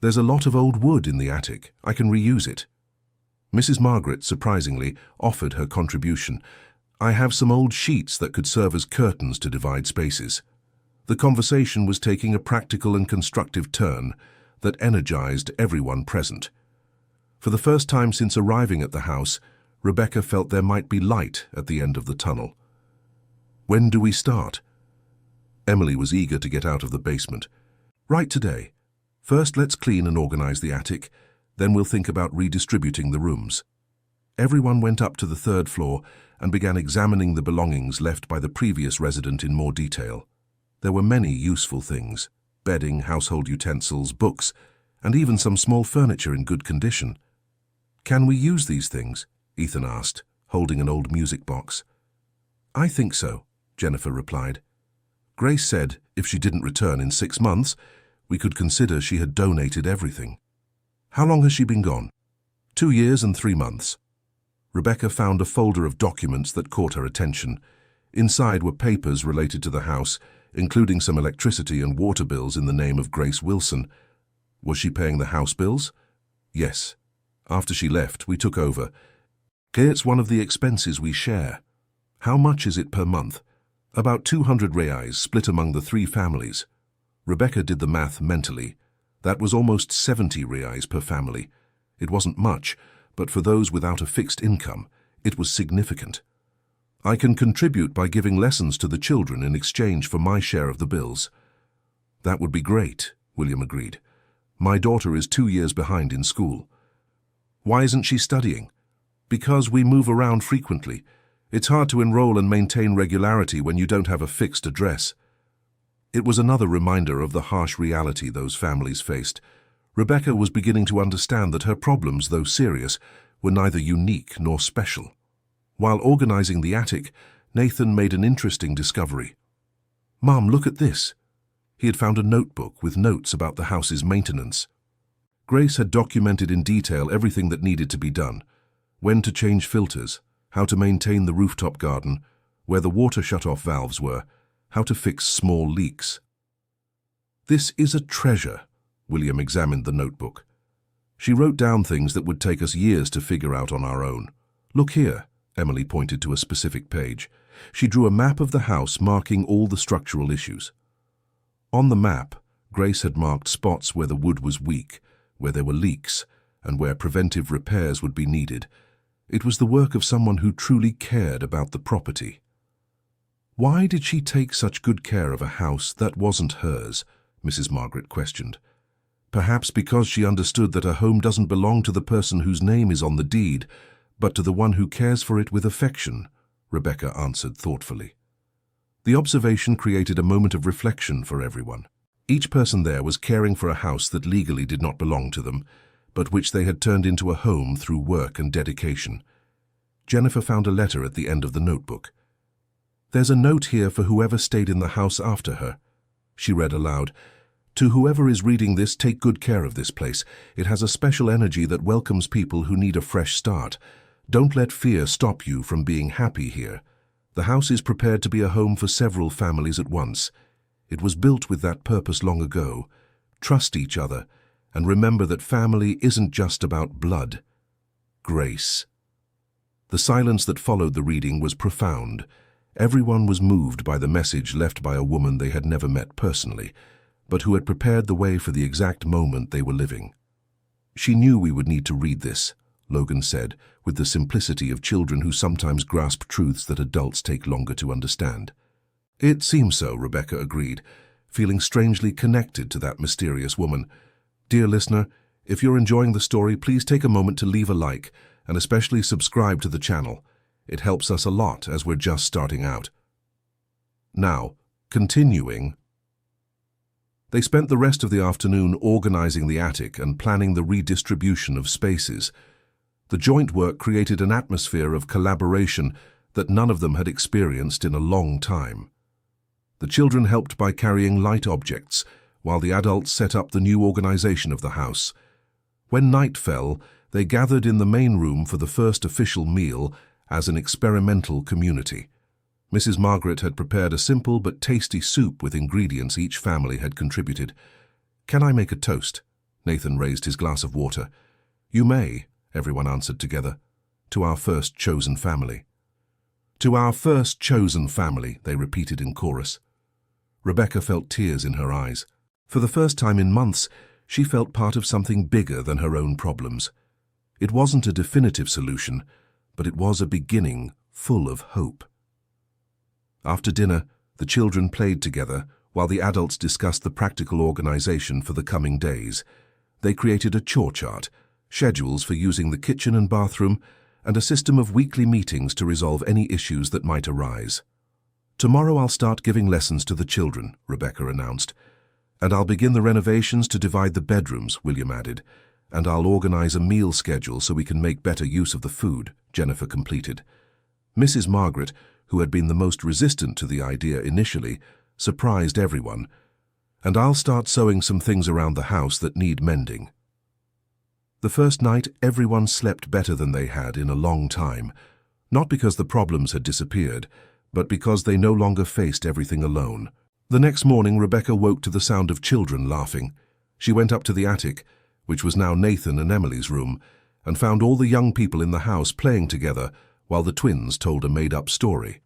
"There's a lot of old wood in the attic. I can reuse it." Mrs. Margaret, surprisingly, offered her contribution. "I have some old sheets that could serve as curtains to divide spaces." The conversation was taking a practical and constructive turn that energized everyone present. For the first time since arriving at the house, Rebecca felt there might be light at the end of the tunnel. "When do we start?" Emily was eager to get out of the basement. Right today. First, let's clean and organize the attic, then we'll think about redistributing the rooms. Everyone went up to the third floor and began examining the belongings left by the previous resident in more detail. There were many useful things: bedding, household utensils, books, and even some small furniture in good condition. "Can we use these things?" Ethan asked, holding an old music box. "I think so," Jennifer replied. Grace said if she didn't return in 6 months, we could consider she had donated everything. "How long has she been gone?" 2 years and 3 months. Rebecca found a folder of documents that caught her attention. Inside were papers related to the house, including some electricity and water bills in the name of Grace Wilson. Was she paying the house bills? Yes. After she left, we took over. "It's one of the expenses we share." "How much is it per month?" "About 200 reais, split among the 3 families. Rebecca did the math mentally. That was almost 70 reais per family. It wasn't much, but for those without a fixed income, it was significant. "I can contribute by giving lessons to the children in exchange for my share of the bills." "That would be great," William agreed. "My daughter is 2 years behind in school." "Why isn't she studying?" "Because we move around frequently. It's hard to enroll and maintain regularity when you don't have a fixed address." It was another reminder of the harsh reality those families faced. Rebecca was beginning to understand that her problems, though serious, were neither unique nor special. While organizing the attic, Nathan made an interesting discovery. "Mom, look at this." He had found a notebook with notes about the house's maintenance. Grace had documented in detail everything that needed to be done: when to change filters, how to maintain the rooftop garden, where the water shut-off valves were, how to fix small leaks. "This is a treasure." William examined the notebook. She wrote down things that would take us years to figure out on our own. "Look here," Emily pointed to a specific page. She drew a map of the house marking all the structural issues. On the map, Grace had marked spots where the wood was weak, where there were leaks, and where preventive repairs would be needed. It was the work of someone who truly cared about the property. "Why did she take such good care of a house that wasn't hers?" Mrs. Margaret questioned. "Perhaps because she understood that a home doesn't belong to the person whose name is on the deed, but to the one who cares for it with affection," Rebecca answered thoughtfully. The observation created a moment of reflection for everyone. Each person there was caring for a house that legally did not belong to them, but which they had turned into a home through work and dedication. Jennifer found a letter at the end of the notebook. "There's a note here for whoever stayed in the house after her." She read aloud, "To whoever is reading this, take good care of this place. It has a special energy that welcomes people who need a fresh start. Don't let fear stop you from being happy here. The house is prepared to be a home for several families at once. It was built with that purpose long ago. Trust each other, and remember that family isn't just about blood." Grace. The silence that followed the reading was profound. Everyone was moved by the message left by a woman they had never met personally, but who had prepared the way for the exact moment they were living. "She knew we would need to read this," Logan said, with the simplicity of children who sometimes grasp truths that adults take longer to understand. "It seems so," Rebecca agreed, feeling strangely connected to that mysterious woman. Dear listener, if you're enjoying the story, please take a moment to leave a like, and especially subscribe to the channel. It helps us a lot as we're just starting out. Now, continuing. They spent the rest of the afternoon organizing the attic and planning the redistribution of spaces. The joint work created an atmosphere of collaboration that none of them had experienced in a long time. The children helped by carrying light objects, while the adults set up the new organization of the house. When night fell, they gathered in the main room for the first official meal as an experimental community. Mrs. Margaret had prepared a simple but tasty soup with ingredients each family had contributed. "Can I make a toast?" Nathan raised his glass of water. "You may," everyone answered together. "To our first chosen family." "To our first chosen family," they repeated in chorus. Rebecca felt tears in her eyes. For the first time in months, she felt part of something bigger than her own problems. It wasn't a definitive solution, but it was a beginning full of hope. After dinner, the children played together, while the adults discussed the practical organization for the coming days. They created a chore chart, schedules for using the kitchen and bathroom, and a system of weekly meetings to resolve any issues that might arise. "Tomorrow I'll start giving lessons to the children," Rebecca announced. "And I'll begin the renovations to divide the bedrooms," William added. "And I'll organize a meal schedule so we can make better use of the food," Jennifer completed. Mrs. Margaret, who had been the most resistant to the idea initially, surprised everyone. "And I'll start sewing some things around the house that need mending." The first night, everyone slept better than they had in a long time, not because the problems had disappeared, but because they no longer faced everything alone. The next morning, Rebecca woke to the sound of children laughing. She went up to the attic, which was now Nathan and Emily's room, and found all the young people in the house playing together while the twins told a made-up story.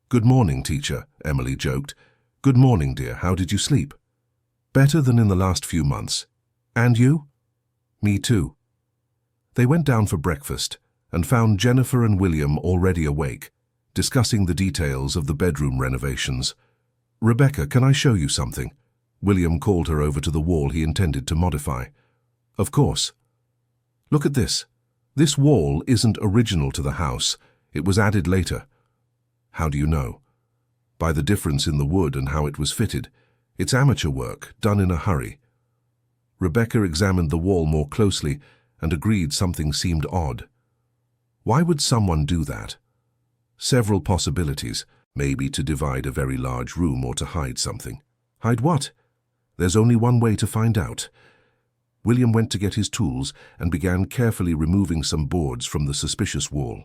"Good morning, teacher," Emily joked. "Good morning, dear. How did you sleep?" "Better than in the last few months. And you?" "Me too." They went down for breakfast and found Jennifer and William already awake, discussing the details of the bedroom renovations. "Rebecca, can I show you something?" William called her over to the wall he intended to modify. "Of course. Look at this. This wall isn't original to the house. It was added later." "How do you know?" "By the difference in the wood and how it was fitted. It's amateur work, done in a hurry." Rebecca examined the wall more closely and agreed something seemed odd. Why would someone do that? Several possibilities, maybe to divide a very large room or to hide something. Hide what? There's only one way to find out. William went to get his tools and began carefully removing some boards from the suspicious wall.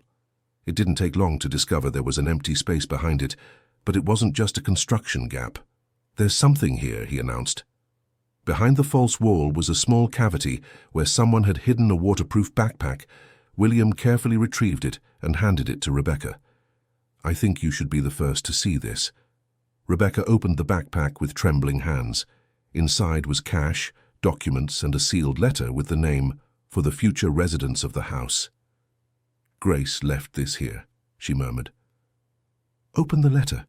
It didn't take long to discover there was an empty space behind it, but it wasn't just a construction gap. "There's something here," he announced. Behind the false wall was a small cavity where someone had hidden a waterproof backpack. William carefully retrieved it and handed it to Rebecca. "I think you should be the first to see this." Rebecca opened the backpack with trembling hands. Inside was cash, documents, and a sealed letter with the name, "For the future residents of the house." "Grace left this here," she murmured. "Open the letter."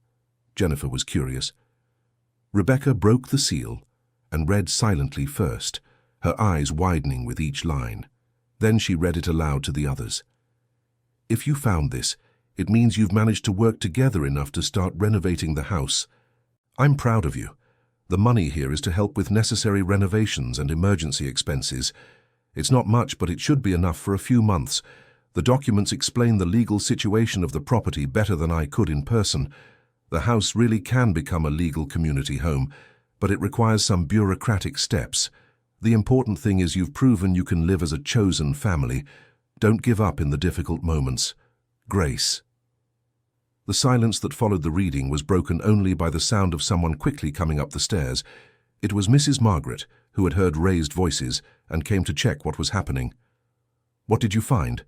Jennifer was curious. Rebecca broke the seal and read silently first, her eyes widening with each line. Then she read it aloud to the others. "If you found this, it means you've managed to work together enough to start renovating the house. I'm proud of you. The money here is to help with necessary renovations and emergency expenses. It's not much, but it should be enough for a few months. The documents explain the legal situation of the property better than I could in person. The house really can become a legal community home, but it requires some bureaucratic steps. The important thing is you've proven you can live as a chosen family. Don't give up in the difficult moments. Grace." The silence that followed the reading was broken only by the sound of someone quickly coming up the stairs. It was Mrs. Margaret, who had heard raised voices and came to check what was happening. "What did you find?"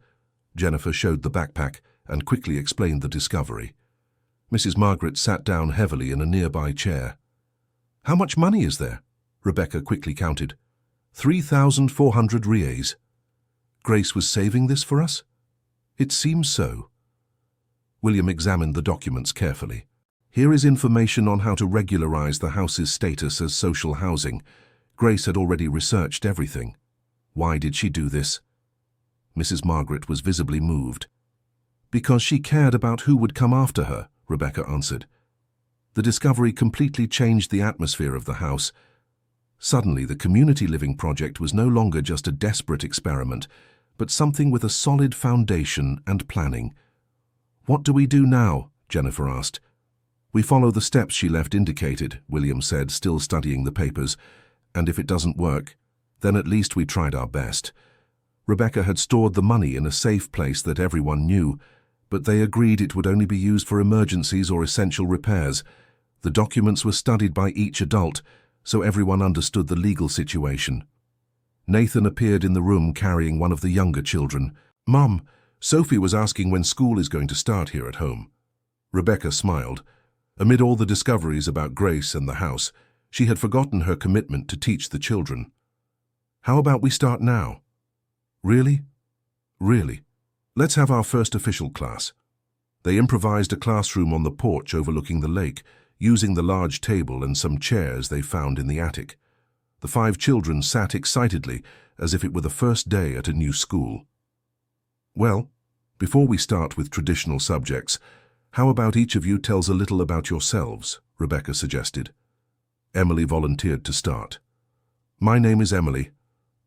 Jennifer showed the backpack and quickly explained the discovery. Mrs. Margaret sat down heavily in a nearby chair. "How much money is there?" Rebecca quickly counted. 3,400 reais. "Grace was saving this for us?" "It seems so." William examined the documents carefully. "Here is information on how to regularize the house's status as social housing. Grace had already researched everything." "Why did she do this?" Mrs. Margaret was visibly moved. "Because she cared about who would come after her," Rebecca answered. The discovery completely changed the atmosphere of the house. Suddenly, the community living project was no longer just a desperate experiment, but something with a solid foundation and planning. "What do we do now?" Jennifer asked. "We follow the steps she left indicated," William said, still studying the papers. "And if it doesn't work, then at least we tried our best." Rebecca had stored the money in a safe place that everyone knew, but they agreed it would only be used for emergencies or essential repairs. The documents were studied by each adult, so everyone understood the legal situation. Nathan appeared in the room carrying one of the younger children. "Mum, Sophie was asking when school is going to start here at home." Rebecca smiled. Amid all the discoveries about Grace and the house, she had forgotten her commitment to teach the children. "How about we start now?" "Really? Really? Let's have our first official class." They improvised a classroom on the porch overlooking the lake, using the large table and some chairs they found in the attic. The 5 children sat excitedly, as if it were the first day at a new school. "Well, before we start with traditional subjects, how about each of you tells a little about yourselves?" Rebecca suggested. Emily volunteered to start. "My name is Emily.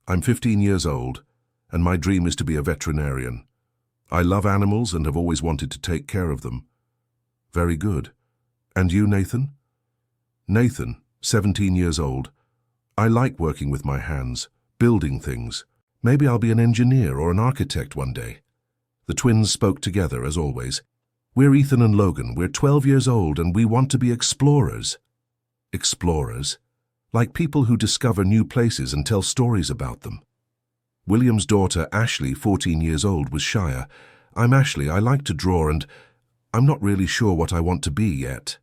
I'm 15 years old, and my dream is to be a veterinarian. I love animals and have always wanted to take care of them." "Very good. And you, Nathan?" "Nathan, 17 years old. I like working with my hands, building things. Maybe I'll be an engineer or an architect one day." The twins spoke together, as always. "We're Ethan and Logan. We're 12 years old and we want to be explorers." "Explorers?" "Like people who discover new places and tell stories about them." William's daughter, Ashley, 14 years old, was shyer. "I'm Ashley. I like to draw and I'm not really sure what I want to be yet."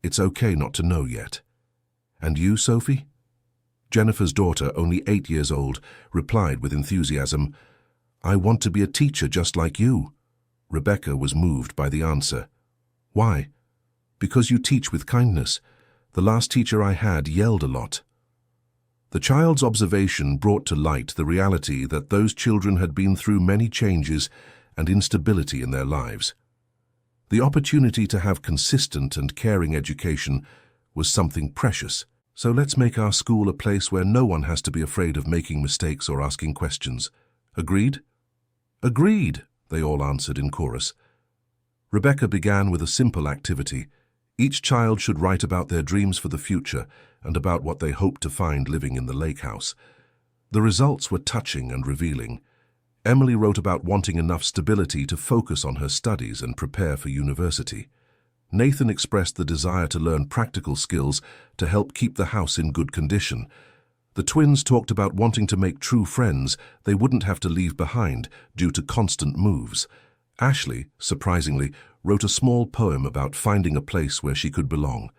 "It's okay not to know yet." "And you, Sophie?" Jennifer's daughter, only 8 years old, replied with enthusiasm, "I want to be a teacher just like you." Rebecca was moved by the answer. "Why?" "Because you teach with kindness. The last teacher I had yelled a lot." The child's observation brought to light the reality that those children had been through many changes and instability in their lives. The opportunity to have consistent and caring education was something precious. "So let's make our school a place where no one has to be afraid of making mistakes or asking questions. Agreed?" "Agreed," they all answered in chorus. Rebecca began with a simple activity. Each child should write about their dreams for the future and about what they hoped to find living in the lake house. The results were touching and revealing. Emily wrote about wanting enough stability to focus on her studies and prepare for university. Nathan expressed the desire to learn practical skills to help keep the house in good condition. The twins talked about wanting to make true friends they wouldn't have to leave behind due to constant moves. Ashley, surprisingly, wrote a small poem about finding a place where she could belong.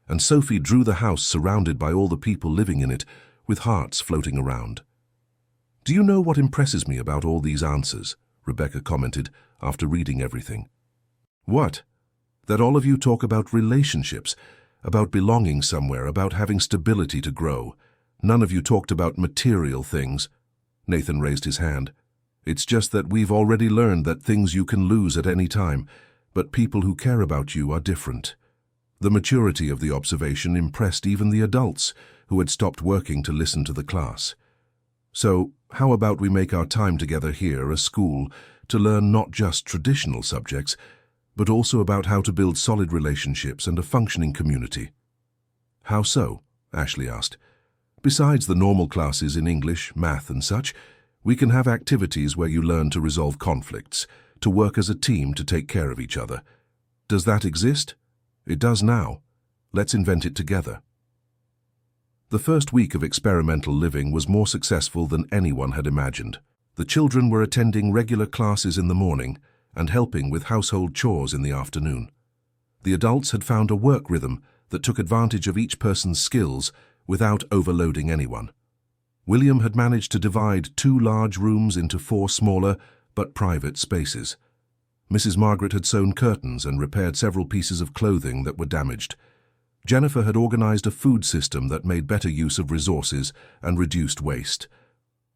And Sophie drew the house surrounded by all the people living in it, with hearts floating around. "Do you know what impresses me about all these answers?" Rebecca commented after reading everything. "What?" "That all of you talk about relationships, about belonging somewhere, about having stability to grow. None of you talked about material things." Nathan raised his hand. "It's just that we've already learned that things you can lose at any time, but people who care about you are different." The maturity of the observation impressed even the adults, who had stopped working to listen to the class. "So, how about we make our time together here, a school, to learn not just traditional subjects, but also about how to build solid relationships and a functioning community?" "How so?" Ashley asked. "Besides the normal classes in English, math and such, we can have activities where you learn to resolve conflicts, to work as a team to take care of each other. Does that exist? It does now. Let's invent it together." The first week of experimental living was more successful than anyone had imagined. The children were attending regular classes in the morning and helping with household chores in the afternoon. The adults had found a work rhythm that took advantage of each person's skills without overloading anyone. William had managed to divide 2 large rooms into 4 smaller but private spaces. Mrs. Margaret had sewn curtains and repaired several pieces of clothing that were damaged. Jennifer had organized a food system that made better use of resources and reduced waste.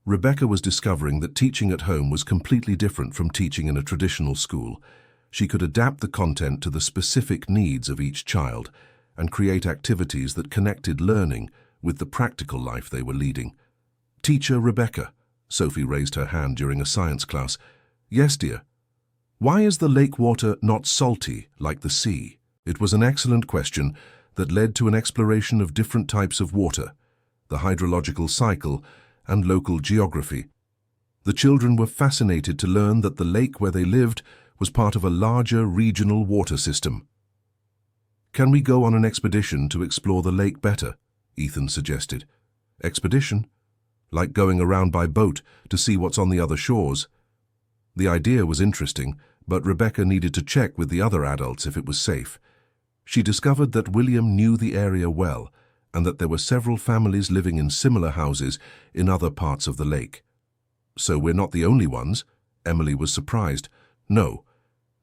Rebecca was discovering that teaching at home was completely different from teaching in a traditional school. She could adapt the content to the specific needs of each child and create activities that connected learning with the practical life they were leading. "Teacher Rebecca," Sophie raised her hand during a science class. "Yes, dear." "Why is the lake water not salty like the sea?" It was an excellent question that led to an exploration of different types of water, the hydrological cycle, and local geography. The children were fascinated to learn that the lake where they lived was part of a larger regional water system. "Can we go on an expedition to explore the lake better?" Ethan suggested. "Expedition? Like going around by boat to see what's on the other shores?" The idea was interesting, but Rebecca needed to check with the other adults if it was safe. She discovered that William knew the area well and that there were several families living in similar houses in other parts of the lake. "So we're not the only ones?" Emily was surprised. "No,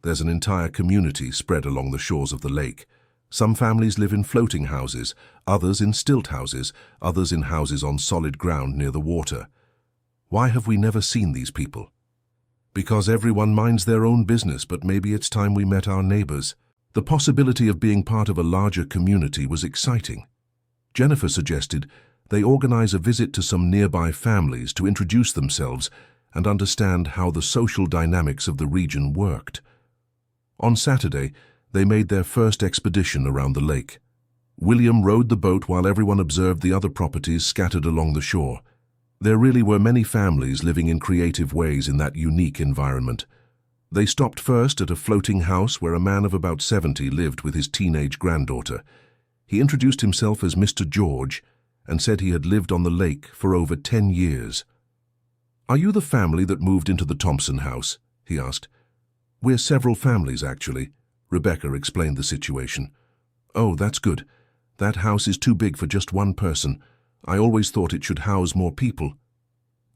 there's an entire community spread along the shores of the lake. Some families live in floating houses, others in stilt houses, others in houses on solid ground near the water. Why have we never seen these people? Because everyone minds their own business, but maybe it's time we met our neighbors. The possibility of being part of a larger community was exciting. Jennifer suggested they organize a visit to some nearby families to introduce themselves and understand how the social dynamics of the region worked. On Saturday, they made their first expedition around the lake. William rowed the boat while everyone observed the other properties scattered along the shore. There really were many families living in creative ways in that unique environment. They stopped first at a floating house where a man of about 70 lived with his teenage granddaughter. He introduced himself as Mr. George and said he had lived on the lake for over 10 years. "Are you the family that moved into the Thompson house?" he asked. "We're several families, actually." Rebecca explained the situation. "Oh, that's good. That house is too big for just one person. I always thought it should house more people."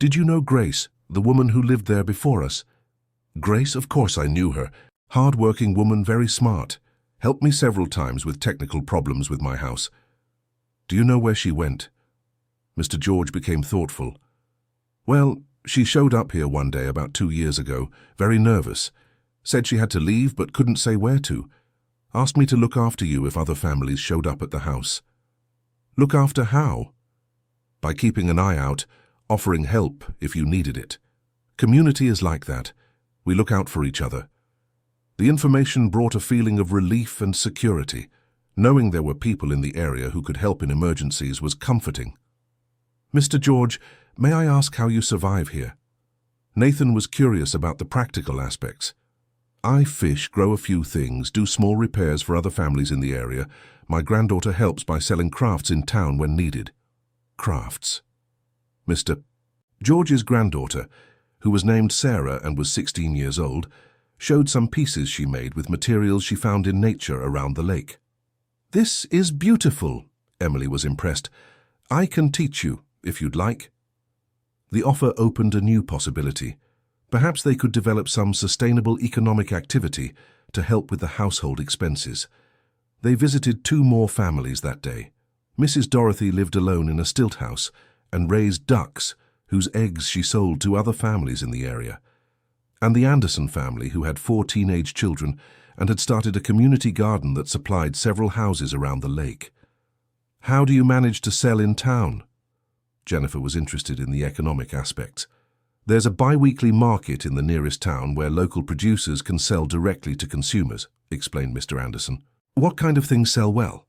"Did you know Grace, the woman who lived there before us?" "Grace, of course I knew her. Hard-working woman, very smart. Helped me several times with technical problems with my house." "Do you know where she went?" Mr. George became thoughtful. "Well, she showed up here one day about 2 years ago, very nervous. Said she had to leave but couldn't say where to. Asked me to look after you if other families showed up at the house." "Look after how?" "By keeping an eye out, offering help if you needed it. Community is like that. We look out for each other." The information brought a feeling of relief and security. Knowing there were people in the area who could help in emergencies was comforting. "Mr. George, may I ask how you survive here?" Nathan was curious about the practical aspects. "I fish, grow a few things, do small repairs for other families in the area. My granddaughter helps by selling crafts in town when needed." "Crafts?" Mr. George's granddaughter, who was named Sarah and was 16 years old, showed some pieces she made with materials she found in nature around the lake. "This is beautiful," Emily was impressed. "I can teach you, if you'd like." The offer opened a new possibility. Perhaps they could develop some sustainable economic activity to help with the household expenses. They visited 2 more families that day. Mrs. Dorothy lived alone in a stilt house and raised ducks, whose eggs she sold to other families in the area. And the Anderson family, who had 4 teenage children and had started a community garden that supplied several houses around the lake. "How do you manage to sell in town?" Jennifer was interested in the economic aspects. "There's a bi-weekly market in the nearest town where local producers can sell directly to consumers," explained Mr. Anderson. "What kind of things sell well?"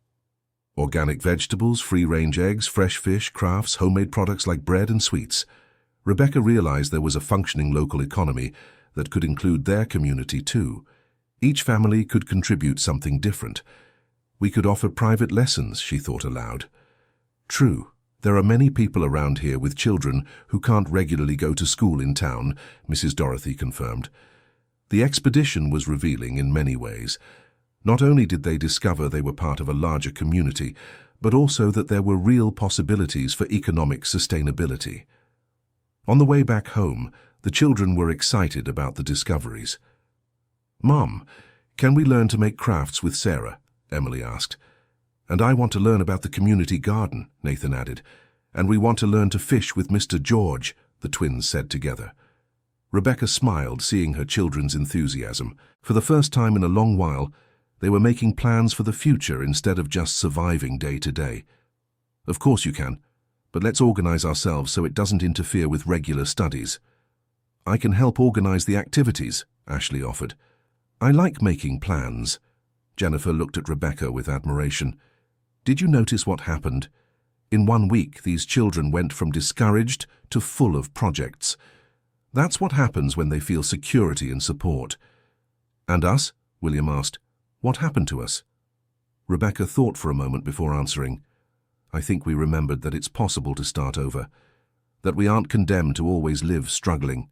"Organic vegetables, free-range eggs, fresh fish, crafts, homemade products like bread and sweets." Rebecca realized there was a functioning local economy that could include their community too. Each family could contribute something different. "We could offer private lessons," she thought aloud. "True. There are many people around here with children who can't regularly go to school in town," Mrs. Dorothy confirmed. The expedition was revealing in many ways. Not only did they discover they were part of a larger community, but also that there were real possibilities for economic sustainability. On the way back home, the children were excited about the discoveries. "Mom, can we learn to make crafts with Sarah?" Emily asked. "And I want to learn about the community garden," Nathan added. "And we want to learn to fish with Mr. George," the twins said together. Rebecca smiled, seeing her children's enthusiasm. For the first time in a long while, they were making plans for the future instead of just surviving day to day. "Of course you can, but let's organize ourselves so it doesn't interfere with regular studies." "I can help organize the activities," Ashley offered. "I like making plans." Jennifer looked at Rebecca with admiration. "Did you notice what happened? In 1 week, these children went from discouraged to full of projects. That's what happens when they feel security and support." "And us?" William asked. "What happened to us?" Rebecca thought for a moment before answering. "I think we remembered that it's possible to start over, that we aren't condemned to always live struggling."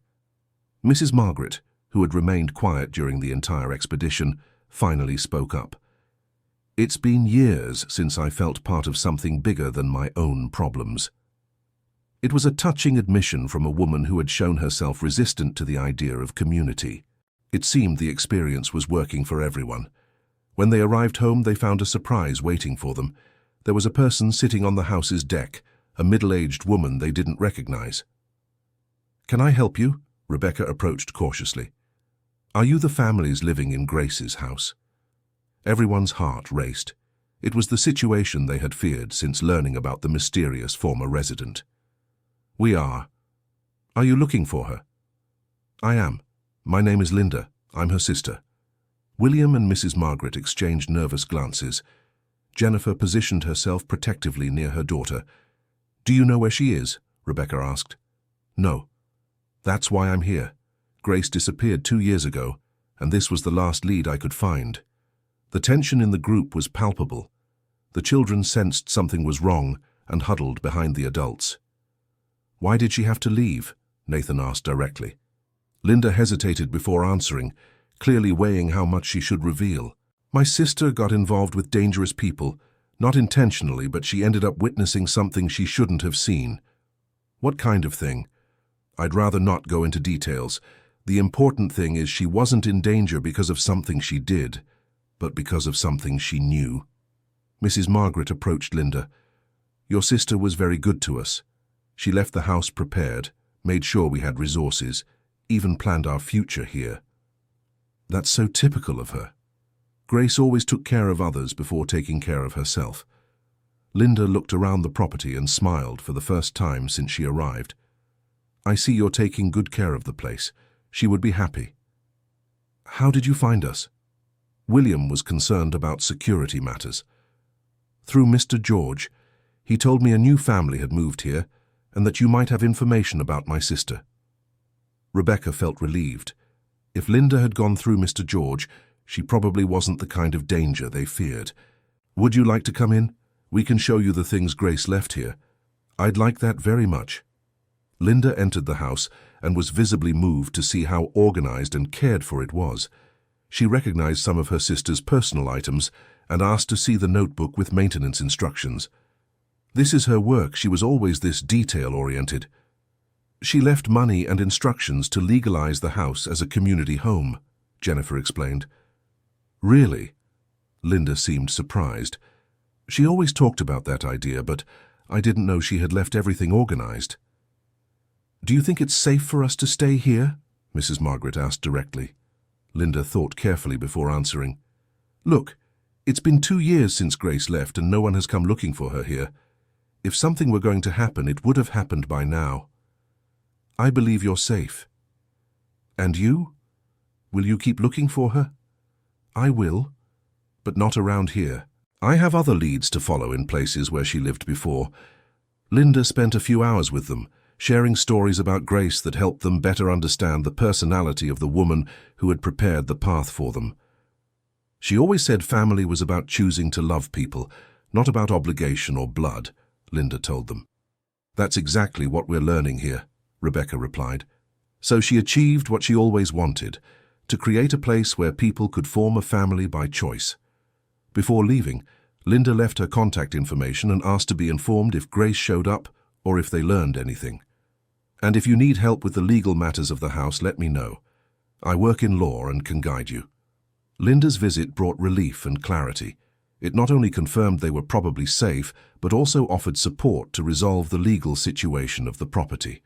Mrs. Margaret, who had remained quiet during the entire expedition, finally spoke up. "It's been years since I felt part of something bigger than my own problems." It was a touching admission from a woman who had shown herself resistant to the idea of community. It seemed the experience was working for everyone. When they arrived home, they found a surprise waiting for them. There was a person sitting on the house's deck, a middle-aged woman they didn't recognize. "Can I help you?" Rebecca approached cautiously. "Are you the families living in Grace's house?" Everyone's heart raced. It was the situation they had feared since learning about the mysterious former resident. "We are. Are you looking for her?" "I am. My name is Linda. I'm her sister." William and Mrs. Margaret exchanged nervous glances. Jennifer positioned herself protectively near her daughter. "Do you know where she is?" Rebecca asked. "No. That's why I'm here. Grace disappeared 2 years ago, and this was the last lead I could find." The tension in the group was palpable. The children sensed something was wrong and huddled behind the adults. "Why did she have to leave?" Nathan asked directly. Linda hesitated before answering, clearly weighing how much she should reveal. "My sister got involved with dangerous people, not intentionally, but she ended up witnessing something she shouldn't have seen." "What kind of thing?" "I'd rather not go into details. The important thing is she wasn't in danger because of something she did, but because of something she knew." Mrs. Margaret approached Linda. "Your sister was very good to us. She left the house prepared, made sure we had resources, even planned our future here." "That's so typical of her. Grace always took care of others before taking care of herself." Linda looked around the property and smiled for the first time since she arrived. "I see you're taking good care of the place. She would be happy." "How did you find us?" William was concerned about security matters. "Through Mr. George. He told me a new family had moved here and that you might have information about my sister." Rebecca felt relieved. If Linda had gone through Mr. George, she probably wasn't the kind of danger they feared. "Would you like to come in? We can show you the things Grace left here." "I'd like that very much." Linda entered the house and was visibly moved to see how organized and cared for it was. She recognized some of her sister's personal items and asked to see the notebook with maintenance instructions. This is her work. She was always this detail-oriented. "She left money and instructions to legalize the house as a community home," Jennifer explained. "Really?" Linda seemed surprised. "She always talked about that idea, but I didn't know she had left everything organized." "Do you think it's safe for us to stay here?" Mrs. Margaret asked directly. Linda thought carefully before answering. "Look, it's been 2 years since Grace left and no one has come looking for her here. If something were going to happen, it would have happened by now. I believe you're safe." "And you? Will you keep looking for her?" "I will, but not around here. I have other leads to follow in places where she lived before." Linda spent a few hours with them, sharing stories about Grace that helped them better understand the personality of the woman who had prepared the path for them. "She always said family was about choosing to love people, not about obligation or blood," Linda told them. "That's exactly what we're learning here," Rebecca replied. So she achieved what she always wanted, to create a place where people could form a family by choice. Before leaving, Linda left her contact information and asked to be informed if Grace showed up or if they learned anything. "And if you need help with the legal matters of the house, let me know. I work in law and can guide you." Linda's visit brought relief and clarity. It not only confirmed they were probably safe, but also offered support to resolve the legal situation of the property.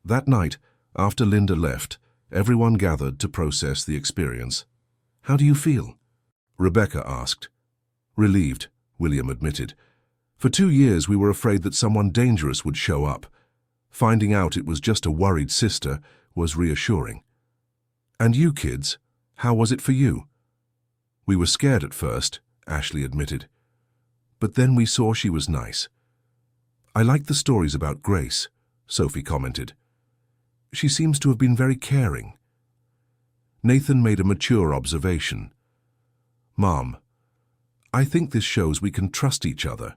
That night, after Linda left, everyone gathered to process the experience. "How do you feel?" Rebecca asked. "Relieved," William admitted. "For 2 years we were afraid that someone dangerous would show up. Finding out it was just a worried sister was reassuring." "And you kids, how was it for you?" "We were scared at first," Ashley admitted. "But then we saw she was nice." "I liked the stories about Grace," Sophie commented. "She seems to have been very caring." Nathan made a mature observation. "Mom, I think this shows we can trust each other.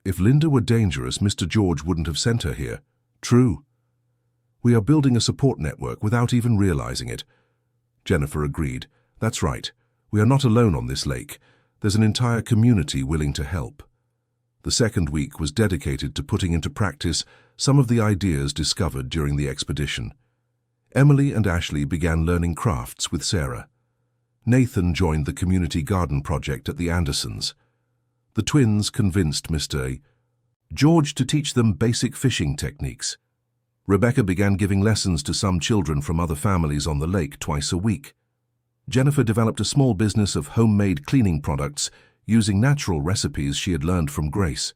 If Linda were dangerous, Mr. George wouldn't have sent her here." "True. We are building a support network without even realizing it." Jennifer agreed. "That's right. We are not alone on this lake. There's an entire community willing to help." The second week was dedicated to putting into practice some of the ideas discovered during the expedition. Emily and Ashley began learning crafts with Sarah. Nathan joined the community garden project at the Andersons. The twins convinced Mr. George to teach them basic fishing techniques. Rebecca began giving lessons to some children from other families on the lake twice a week. Jennifer developed a small business of homemade cleaning products using natural recipes she had learned from Grace.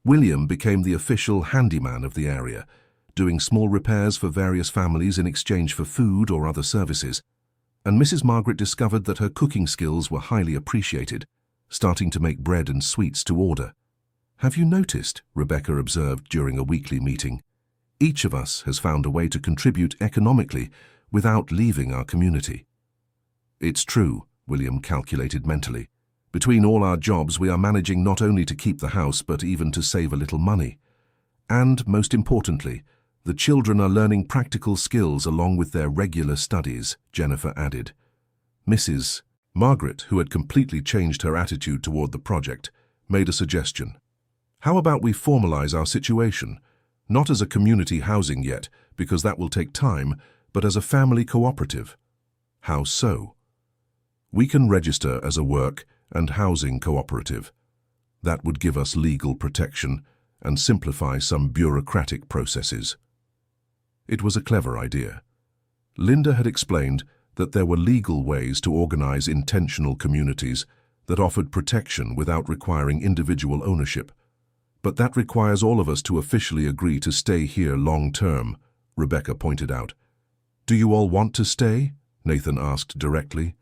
William became the official handyman of the area, doing small repairs for various families in exchange for food or other services. And Mrs. Margaret discovered that her cooking skills were highly appreciated, starting to make bread and sweets to order. "Have you noticed," Rebecca observed during a weekly meeting, "each of us has found a way to contribute economically without leaving our community." "It's true," William calculated mentally. "Between all our jobs, we are managing not only to keep the house, but even to save a little money. And, most importantly, the children are learning practical skills along with their regular studies," Jennifer added. Mrs. Margaret, who had completely changed her attitude toward the project, made a suggestion. "How about we formalize our situation, not as a community housing yet, because that will take time, but as a family cooperative?" "How so?" "We can register as a work and housing cooperative. That would give us legal protection and simplify some bureaucratic processes." It was a clever idea. Linda had explained that there were legal ways to organize intentional communities that offered protection without requiring individual ownership. "But that requires all of us to officially agree to stay here long-term," Rebecca pointed out. "Do you all want to stay?" Nathan asked directly.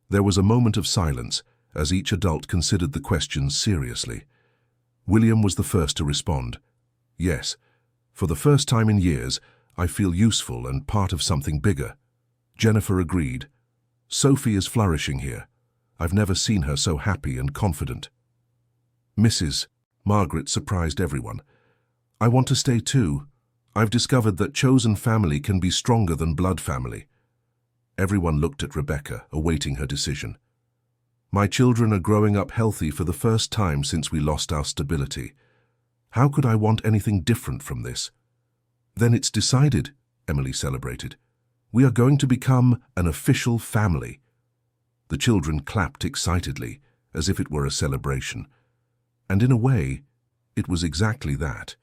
There was a moment of silence as each adult considered the question seriously. William was the first to respond. "Yes, for the first time in years, I feel useful and part of something bigger." Jennifer agreed. "Sophie is flourishing here. I've never seen her so happy and confident." Mrs. Margaret surprised everyone. "I want to stay too. I've discovered that chosen family can be stronger than blood family." Everyone looked at Rebecca, awaiting her decision. "My children are growing up healthy for the first time since we lost our stability. How could I want anything different from this?" "Then it's decided," Emily celebrated. "We are going to become an official family." The children clapped excitedly, as if it were a celebration. And in a way, it was exactly that.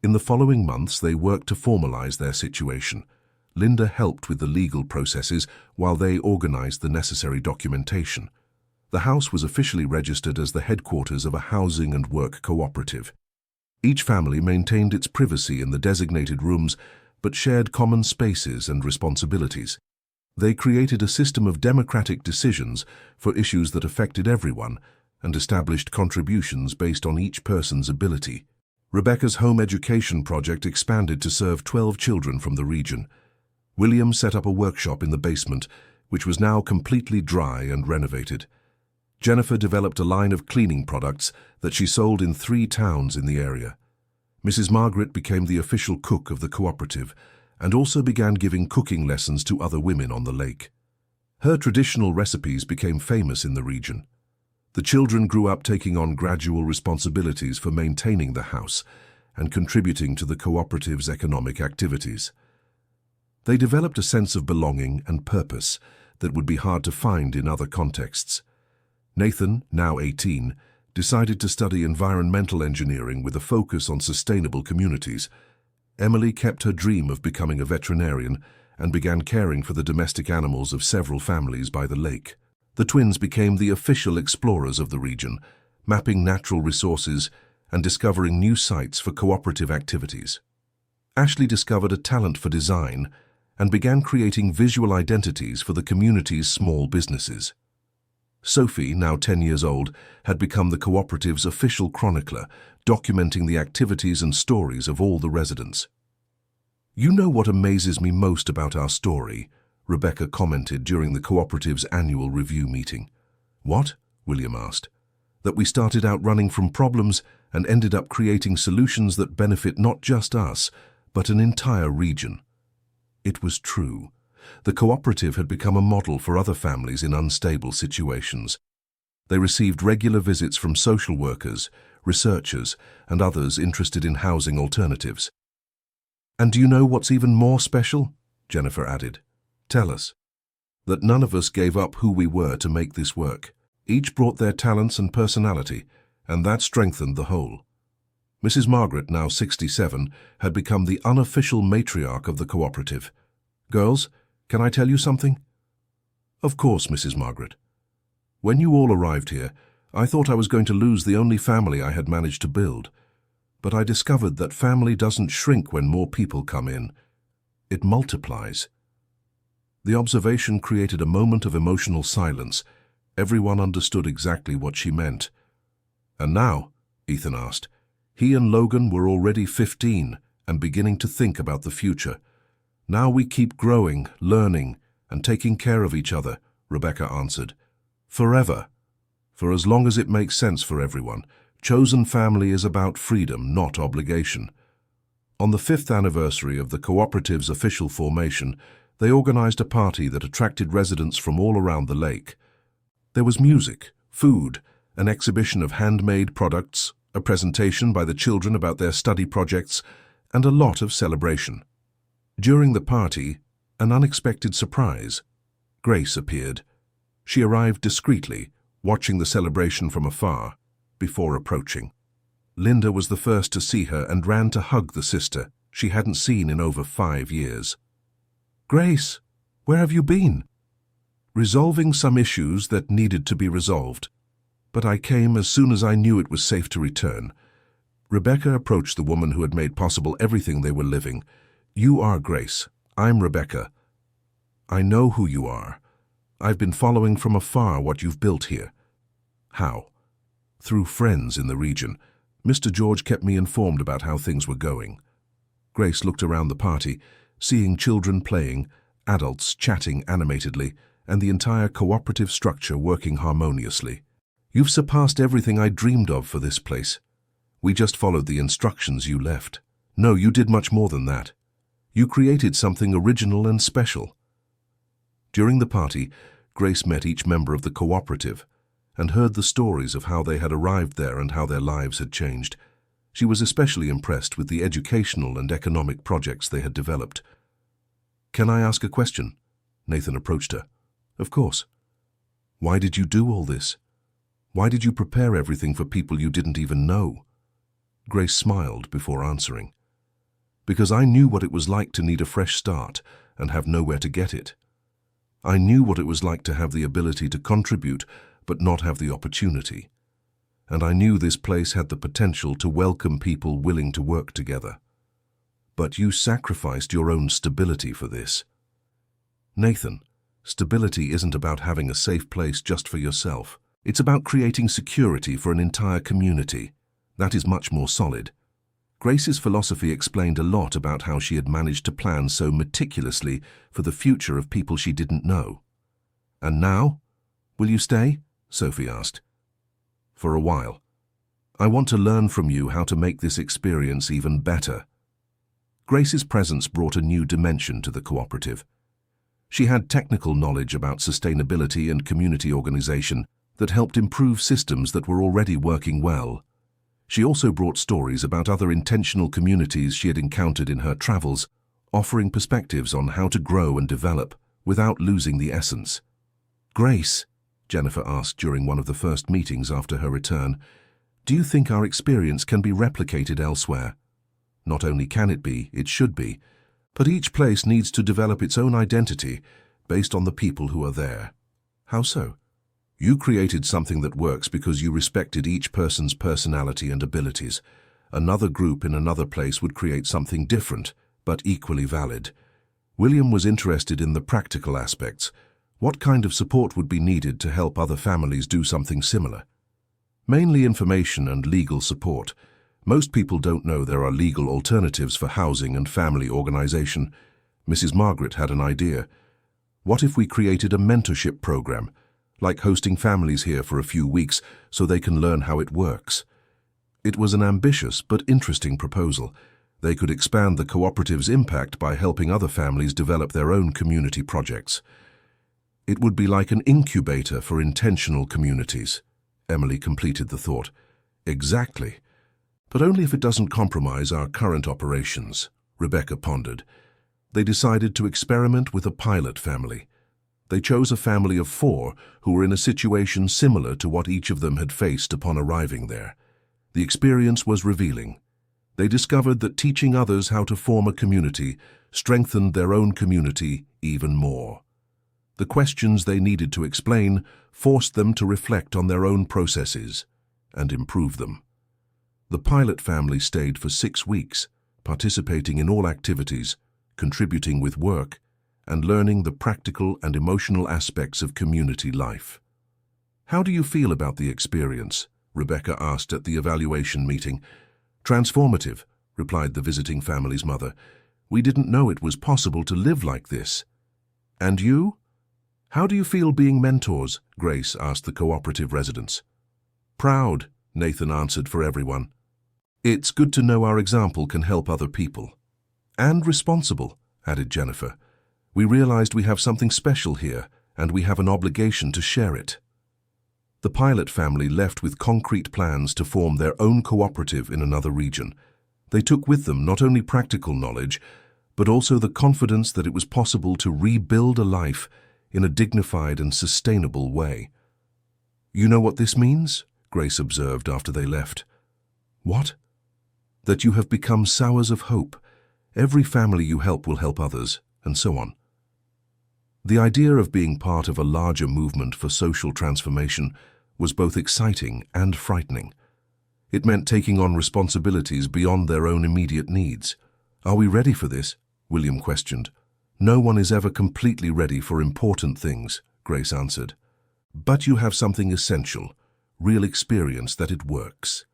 In the following months, they worked to formalize their situation. Linda helped with the legal processes while they organized the necessary documentation. The house was officially registered as the headquarters of a housing and work cooperative. Each family maintained its privacy in the designated rooms, but shared common spaces and responsibilities. They created a system of democratic decisions for issues that affected everyone and established contributions based on each person's ability. Rebecca's home education project expanded to serve 12 children from the region. William set up a workshop in the basement, which was now completely dry and renovated. Jennifer developed a line of cleaning products that she sold in 3 towns in the area. Mrs. Margaret became the official cook of the cooperative and also began giving cooking lessons to other women on the lake. Her traditional recipes became famous in the region. The children grew up taking on gradual responsibilities for maintaining the house and contributing to the cooperative's economic activities. They developed a sense of belonging and purpose that would be hard to find in other contexts. Nathan, now 18, decided to study environmental engineering with a focus on sustainable communities. Emily kept her dream of becoming a veterinarian and began caring for the domestic animals of several families by the lake. The twins became the official explorers of the region, mapping natural resources and discovering new sites for cooperative activities. Ashley discovered a talent for design and began creating visual identities for the community's small businesses. Sophie, now 10 years old, had become the cooperative's official chronicler, documenting the activities and stories of all the residents. "You know what amazes me most about our story?" Rebecca commented during the cooperative's annual review meeting. "What?" William asked. "That we started out running from problems and ended up creating solutions that benefit not just us, but an entire region." It was true. The cooperative had become a model for other families in unstable situations. They received regular visits from social workers, researchers, and others interested in housing alternatives. "And do you know what's even more special?" Jennifer added. "Tell us." that none of us gave up who we were to make this work. Each brought their talents and personality, and that strengthened the whole. Mrs. Margaret, now 67, had become the unofficial matriarch of the cooperative. "Girls, can I tell you something?" "Of course, Mrs. Margaret." "When you all arrived here, I thought I was going to lose the only family I had managed to build. But I discovered that family doesn't shrink when more people come in. It multiplies." The observation created a moment of emotional silence. Everyone understood exactly what she meant. "And now?" Ethan asked. He and Logan were already 15 and beginning to think about the future. "Now we keep growing, learning, and taking care of each other," Rebecca answered. "Forever. For as long as it makes sense for everyone. Chosen family is about freedom, not obligation." On the 5th anniversary of the cooperative's official formation, they organized a party that attracted residents from all around the lake. There was music, food, an exhibition of handmade products, a presentation by the children about their study projects, and a lot of celebration. During the party, an unexpected surprise. Grace appeared. She arrived discreetly, watching the celebration from afar, before approaching. Linda was the first to see her and ran to hug the sister she hadn't seen in over 5 years. "Grace, where have you been?" "Resolving some issues that needed to be resolved. But I came as soon as I knew it was safe to return." Rebecca approached the woman who had made possible everything they were living. "You are Grace. I'm Rebecca. I know who you are. I've been following from afar what you've built here." "How?" "Through friends in the region. Mr. George kept me informed about how things were going." Grace looked around the party, seeing children playing, adults chatting animatedly, and the entire cooperative structure working harmoniously. "You've surpassed everything I dreamed of for this place. We just followed the instructions you left." "No, you did much more than that. You created something original and special." During the party, Grace met each member of the cooperative and heard the stories of how they had arrived there and how their lives had changed. She was especially impressed with the educational and economic projects they had developed. "Can I ask a question?" Nathan approached her. "Of course." "Why did you do all this? Why did you prepare everything for people you didn't even know?" Grace smiled before answering. "Because I knew what it was like to need a fresh start and have nowhere to get it. I knew what it was like to have the ability to contribute but not have the opportunity. And I knew this place had the potential to welcome people willing to work together. But you sacrificed your own stability for this." "Nathan, stability isn't about having a safe place just for yourself. It's about creating security for an entire community. That is much more solid." Grace's philosophy explained a lot about how she had managed to plan so meticulously for the future of people she didn't know. "And now? Will you stay?" Sophie asked. "For a while. I want to learn from you how to make this experience even better." Grace's presence brought a new dimension to the cooperative. She had technical knowledge about sustainability and community organization that helped improve systems that were already working well. She also brought stories about other intentional communities she had encountered in her travels, offering perspectives on how to grow and develop without losing the essence. "Grace," Jennifer asked during one of the first meetings after her return, "do you think our experience can be replicated elsewhere?" "Not only can it be, it should be. But each place needs to develop its own identity based on the people who are there." "How so?" "You created something that works because you respected each person's personality and abilities. Another group in another place would create something different, but equally valid." William was interested in the practical aspects. What kind of support would be needed to help other families do something similar? "Mainly information and legal support. Most people don't know there are legal alternatives for housing and family organization." Mrs. Margaret had an idea. "What if we created a mentorship program, like hosting families here for a few weeks so they can learn how it works?" It was an ambitious but interesting proposal. They could expand the cooperative's impact by helping other families develop their own community projects. "It would be like an incubator for intentional communities." Emily completed the thought. "Exactly. But only if it doesn't compromise our current operations," Rebecca pondered. They decided to experiment with a pilot family. They chose a family of 4 who were in a situation similar to what each of them had faced upon arriving there. The experience was revealing. They discovered that teaching others how to form a community strengthened their own community even more. The questions they needed to explain forced them to reflect on their own processes and improve them. The pilot family stayed for 6 weeks, participating in all activities, contributing with work, and learning the practical and emotional aspects of community life. "How do you feel about the experience?" Rebecca asked at the evaluation meeting. "Transformative," replied the visiting family's mother. "We didn't know it was possible to live like this." "And you? How do you feel being mentors?" Grace asked the cooperative residents. "Proud," Nathan answered for everyone. "It's good to know our example can help other people." "And responsible," added Jennifer. "We realized we have something special here, and we have an obligation to share it." The pilot family left with concrete plans to form their own cooperative in another region. They took with them not only practical knowledge, but also the confidence that it was possible to rebuild a life in a dignified and sustainable way. "You know what this means?" Grace observed after they left. "What?" "That you have become sowers of hope. Every family you help will help others, and so on." The idea of being part of a larger movement for social transformation was both exciting and frightening. It meant taking on responsibilities beyond their own immediate needs. "Are we ready for this?" William questioned. "No one is ever completely ready for important things," Grace answered. "But you have something essential, real experience that it works."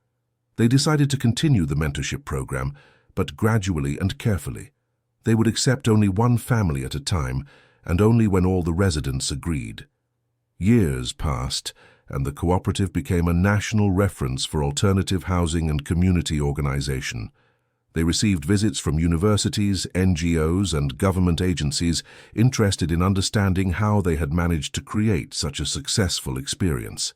They decided to continue the mentorship program, but gradually and carefully. They would accept only one family at a time, and only when all the residents agreed. Years passed, and the cooperative became a national reference for alternative housing and community organization. They received visits from universities, NGOs, and government agencies interested in understanding how they had managed to create such a successful experience.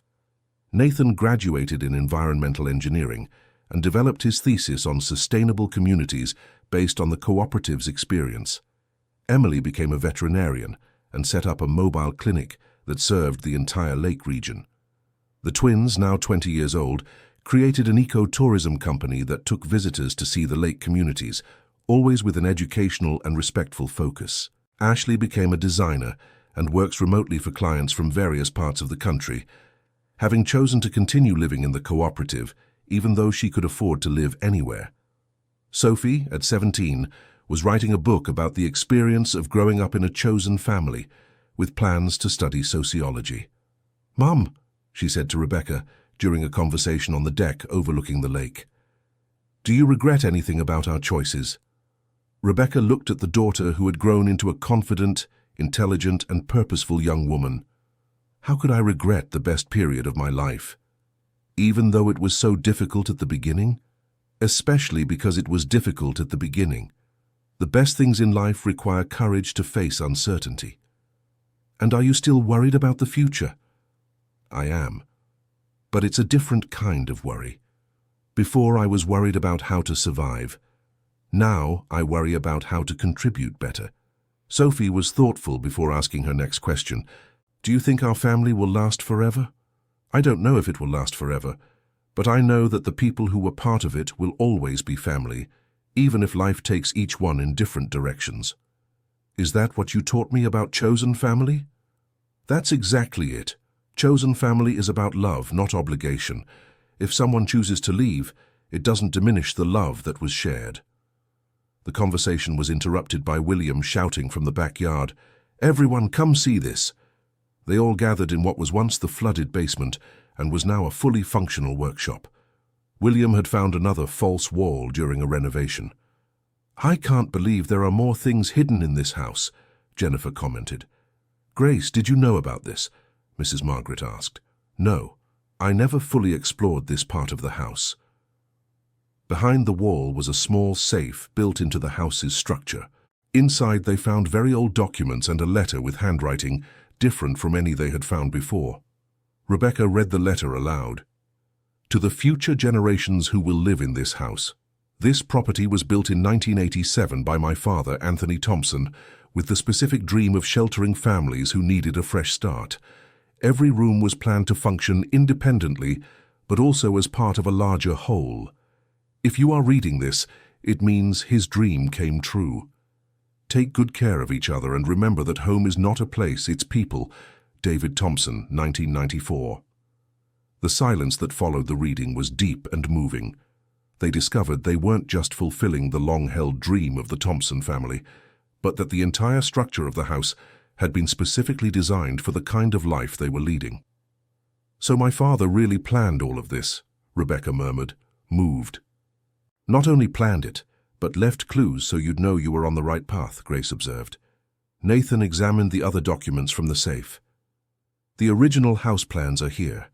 Nathan graduated in environmental engineering and developed his thesis on sustainable communities based on the cooperative's experience. Emily became a veterinarian and set up a mobile clinic that served the entire lake region. The twins, now 20 years old, created an ecotourism company that took visitors to see the lake communities, always with an educational and respectful focus. Ashley became a designer and works remotely for clients from various parts of the country, having chosen to continue living in the cooperative, even though she could afford to live anywhere. Sophie, at 17, was writing a book about the experience of growing up in a chosen family, with plans to study sociology. "Mum," she said to Rebecca during a conversation on the deck overlooking the lake, "do you regret anything about our choices?" Rebecca looked at the daughter who had grown into a confident, intelligent, and purposeful young woman. "How could I regret the best period of my life? Even though it was so difficult at the beginning? Especially because it was difficult at the beginning. The best things in life require courage to face uncertainty." "And are you still worried about the future?" "I am. But it's a different kind of worry. Before I was worried about how to survive. Now I worry about how to contribute better." Sophie was thoughtful before asking her next question. "Do you think our family will last forever?" "I don't know if it will last forever, but I know that the people who were part of it will always be family, even if life takes each one in different directions." "Is that what you taught me about chosen family?" "That's exactly it. Chosen family is about love, not obligation. If someone chooses to leave, it doesn't diminish the love that was shared." The conversation was interrupted by William shouting from the backyard, "Everyone, come see this!" They all gathered in what was once the flooded basement and was now a fully functional workshop. William had found another false wall during a renovation. "I can't believe there are more things hidden in this house," Jennifer commented. "Grace, did you know about this?" Mrs. Margaret asked. "No, I never fully explored this part of the house." Behind the wall was a small safe built into the house's structure. Inside they found very old documents and a letter with handwriting different from any they had found before. Rebecca read the letter aloud. "To the future generations who will live in this house. This property was built in 1987 by my father, Anthony Thompson, with the specific dream of sheltering families who needed a fresh start. Every room was planned to function independently, but also as part of a larger whole. If you are reading this, it means his dream came true. Take good care of each other and remember that home is not a place, it's people. David Thompson, 1994. The silence that followed the reading was deep and moving. They discovered they weren't just fulfilling the long-held dream of the Thompson family, but that the entire structure of the house had been specifically designed for the kind of life they were leading. "So my father really planned all of this," Rebecca murmured, moved. "Not only planned it, but left clues so you'd know you were on the right path," Grace observed. Nathan examined the other documents from the safe. "The original house plans are here.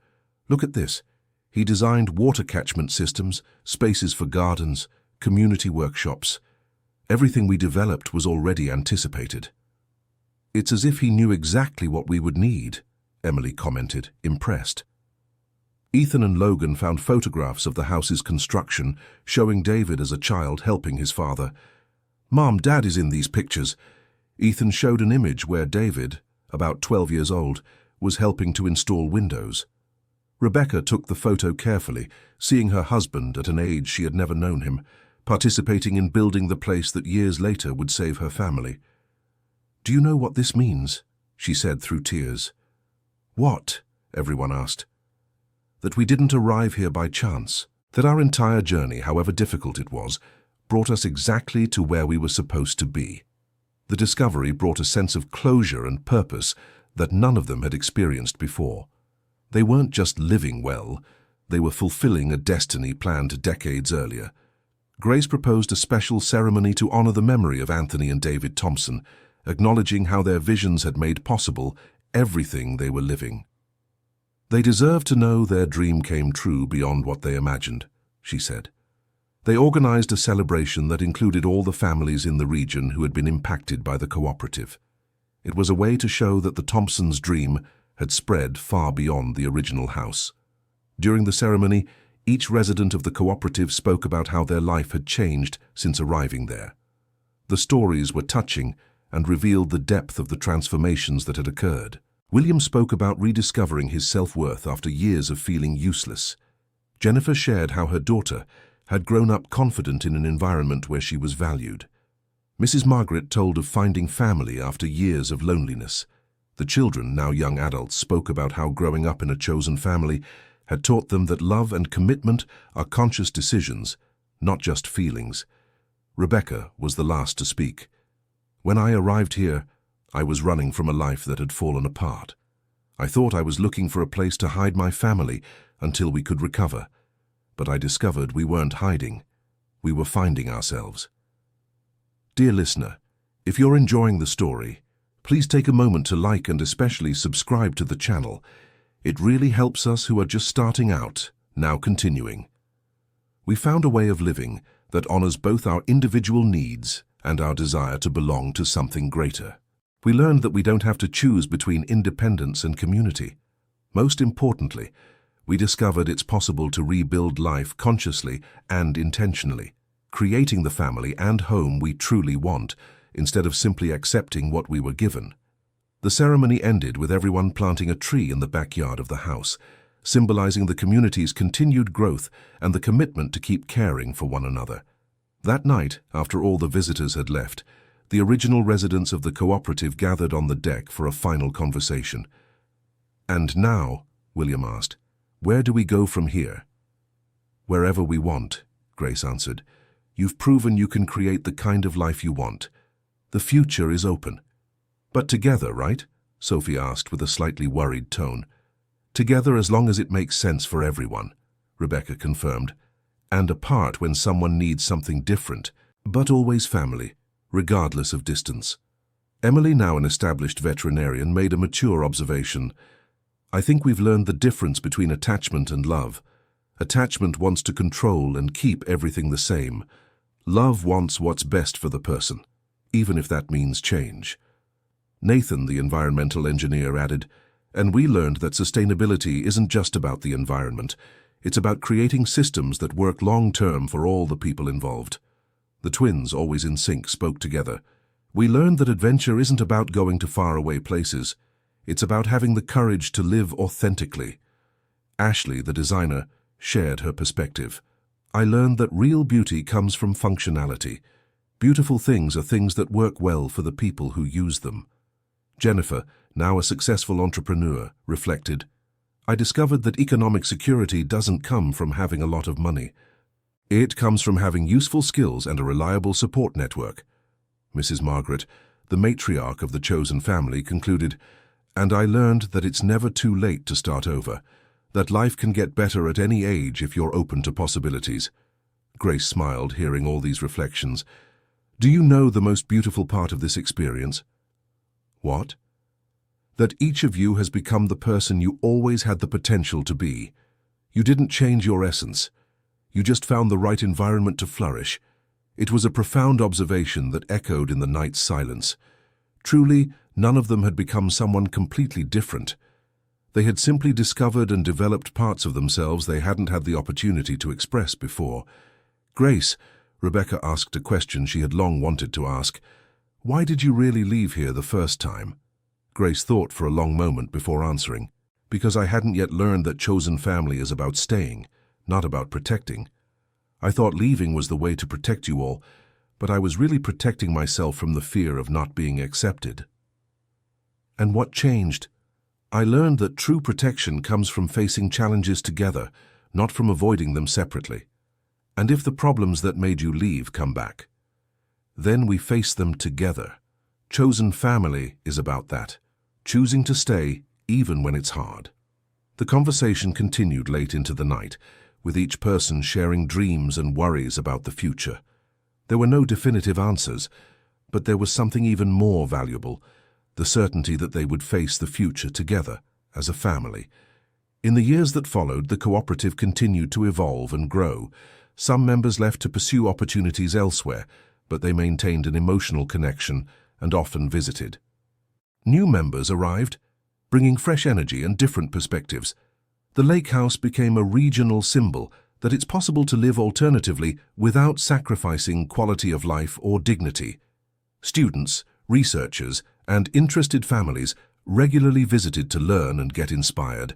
Look at this. He designed water catchment systems, spaces for gardens, community workshops. Everything we developed was already anticipated." "It's as if he knew exactly what we would need," Emily commented, impressed. Ethan and Logan found photographs of the house's construction, showing David as a child helping his father. "Mom, Dad is in these pictures." Ethan showed an image where David, about 12 years old, was helping to install windows. Rebecca took the photo carefully, seeing her husband at an age she had never known him, participating in building the place that years later would save her family. "Do you know what this means?" she said through tears. "What?" everyone asked. "That we didn't arrive here by chance. That our entire journey, however difficult it was, brought us exactly to where we were supposed to be. The discovery brought a sense of closure and purpose that none of them had experienced before. They weren't just living well, they were fulfilling a destiny planned decades earlier." Grace proposed a special ceremony to honor the memory of Anthony and David Thompson, acknowledging how their visions had made possible everything they were living. "They deserve to know their dream came true beyond what they imagined," she said. They organized a celebration that included all the families in the region who had been impacted by the cooperative. It was a way to show that the Thompsons' dream had spread far beyond the original house. During the ceremony, each resident of the cooperative spoke about how their life had changed since arriving there. The stories were touching and revealed the depth of the transformations that had occurred. William spoke about rediscovering his self-worth after years of feeling useless. Jennifer shared how her daughter had grown up confident in an environment where she was valued. Mrs. Margaret told of finding family after years of loneliness. The children, now young adults, spoke about how growing up in a chosen family had taught them that love and commitment are conscious decisions, not just feelings. Rebecca was the last to speak. "When I arrived here, I was running from a life that had fallen apart. I thought I was looking for a place to hide my family until we could recover. But I discovered we weren't hiding. We were finding ourselves." Dear listener, if you're enjoying the story, please take a moment to like and especially subscribe to the channel. It really helps us who are just starting out, now continuing. We found a way of living that honors both our individual needs and our desire to belong to something greater. We learned that we don't have to choose between independence and community. Most importantly, we discovered it's possible to rebuild life consciously and intentionally, creating the family and home we truly want, instead of simply accepting what we were given. The ceremony ended with everyone planting a tree in the backyard of the house, symbolizing the community's continued growth and the commitment to keep caring for one another. That night, after all the visitors had left, the original residents of the cooperative gathered on the deck for a final conversation. "And now," William asked, "where do we go from here?" "Wherever we want," Grace answered. "You've proven you can create the kind of life you want. The future is open." "But together, right?" Sophie asked with a slightly worried tone. "Together as long as it makes sense for everyone," Rebecca confirmed. "And apart when someone needs something different, but always family, regardless of distance." Emily, now an established veterinarian, made a mature observation. "I think we've learned the difference between attachment and love. Attachment wants to control and keep everything the same. Love wants what's best for the person, even if that means change." Nathan, the environmental engineer, added, "And we learned that sustainability isn't just about the environment. It's about creating systems that work long-term for all the people involved." The twins, always in sync, spoke together. We learned that adventure isn't about going to faraway places. It's about having the courage to live authentically. Ashley, the designer, shared her perspective. I learned that real beauty comes from functionality. Beautiful things are things that work well for the people who use them. Jennifer, now a successful entrepreneur, reflected, I discovered that economic security doesn't come from having a lot of money. It comes from having useful skills and a reliable support network. Mrs. Margaret, the matriarch of the chosen family, concluded, and I learned that it's never too late to start over, that life can get better at any age if you're open to possibilities. Grace smiled, hearing all these reflections. Do you know the most beautiful part of this experience? What? That each of you has become the person you always had the potential to be. You didn't change your essence. You just found the right environment to flourish. It was a profound observation that echoed in the night's silence. Truly, none of them had become someone completely different. They had simply discovered and developed parts of themselves they hadn't had the opportunity to express before. Grace, Rebecca asked a question she had long wanted to ask. Why did you really leave here the first time? Grace thought for a long moment before answering. Because I hadn't yet learned that chosen family is about staying, not about protecting. I thought leaving was the way to protect you all, but I was really protecting myself from the fear of not being accepted. And what changed? I learned that true protection comes from facing challenges together, not from avoiding them separately. And if the problems that made you leave come back, then we face them together. Chosen family is about that, choosing to stay even when it's hard. The conversation continued late into the night, with each person sharing dreams and worries about the future. There were no definitive answers, but there was something even more valuable, the certainty that they would face the future together, as a family. In the years that followed, the cooperative continued to evolve and grow. Some members left to pursue opportunities elsewhere, but they maintained an emotional connection and often visited. New members arrived, bringing fresh energy and different perspectives. The lake house became a regional symbol that it's possible to live alternatively without sacrificing quality of life or dignity. Students, researchers, and interested families regularly visited to learn and get inspired.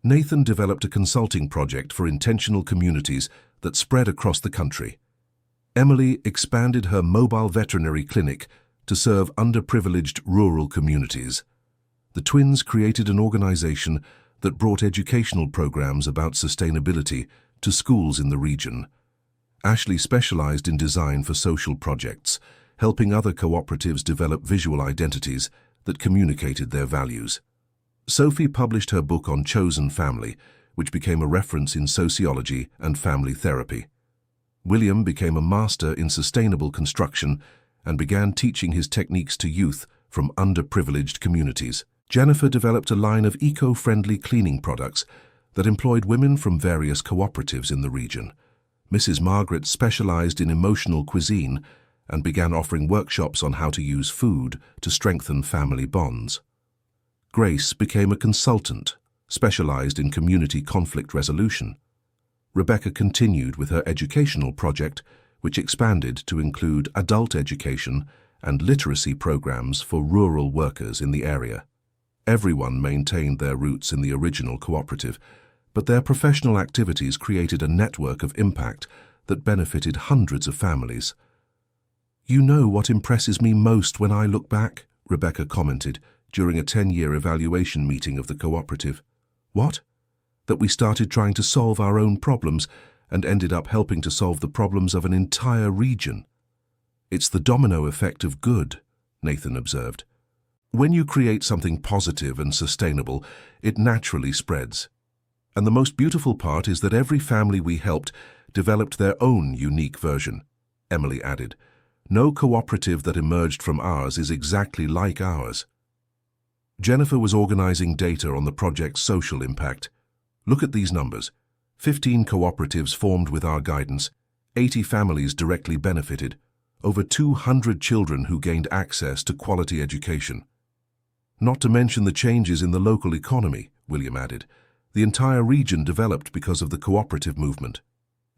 Nathan developed a consulting project for intentional communities that spread across the country. Emily expanded her mobile veterinary clinic to serve underprivileged rural communities. The twins created an organization that brought educational programs about sustainability to schools in the region. Ashley specialized in design for social projects, helping other cooperatives develop visual identities that communicated their values. Sophie published her book on chosen family, which became a reference in sociology and family therapy. William became a master in sustainable construction and began teaching his techniques to youth from underprivileged communities. Jennifer developed a line of eco-friendly cleaning products that employed women from various cooperatives in the region. Mrs. Margaret specialized in emotional cuisine and began offering workshops on how to use food to strengthen family bonds. Grace became a consultant, specialized in community conflict resolution. Rebecca continued with her educational project, which expanded to include adult education and literacy programs for rural workers in the area. Everyone maintained their roots in the original cooperative, but their professional activities created a network of impact that benefited hundreds of families. You know what impresses me most when I look back, Rebecca commented during a 10-year evaluation meeting of the cooperative. What? That we started trying to solve our own problems and ended up helping to solve the problems of an entire region. It's the domino effect of good, Nathan observed. When you create something positive and sustainable, it naturally spreads. And the most beautiful part is that every family we helped developed their own unique version, Emily added. No cooperative that emerged from ours is exactly like ours. Jennifer was organizing data on the project's social impact. Look at these numbers. 15 cooperatives formed with our guidance, 80 families directly benefited, over 200 children who gained access to quality education. Not to mention the changes in the local economy, William added. The entire region developed because of the cooperative movement.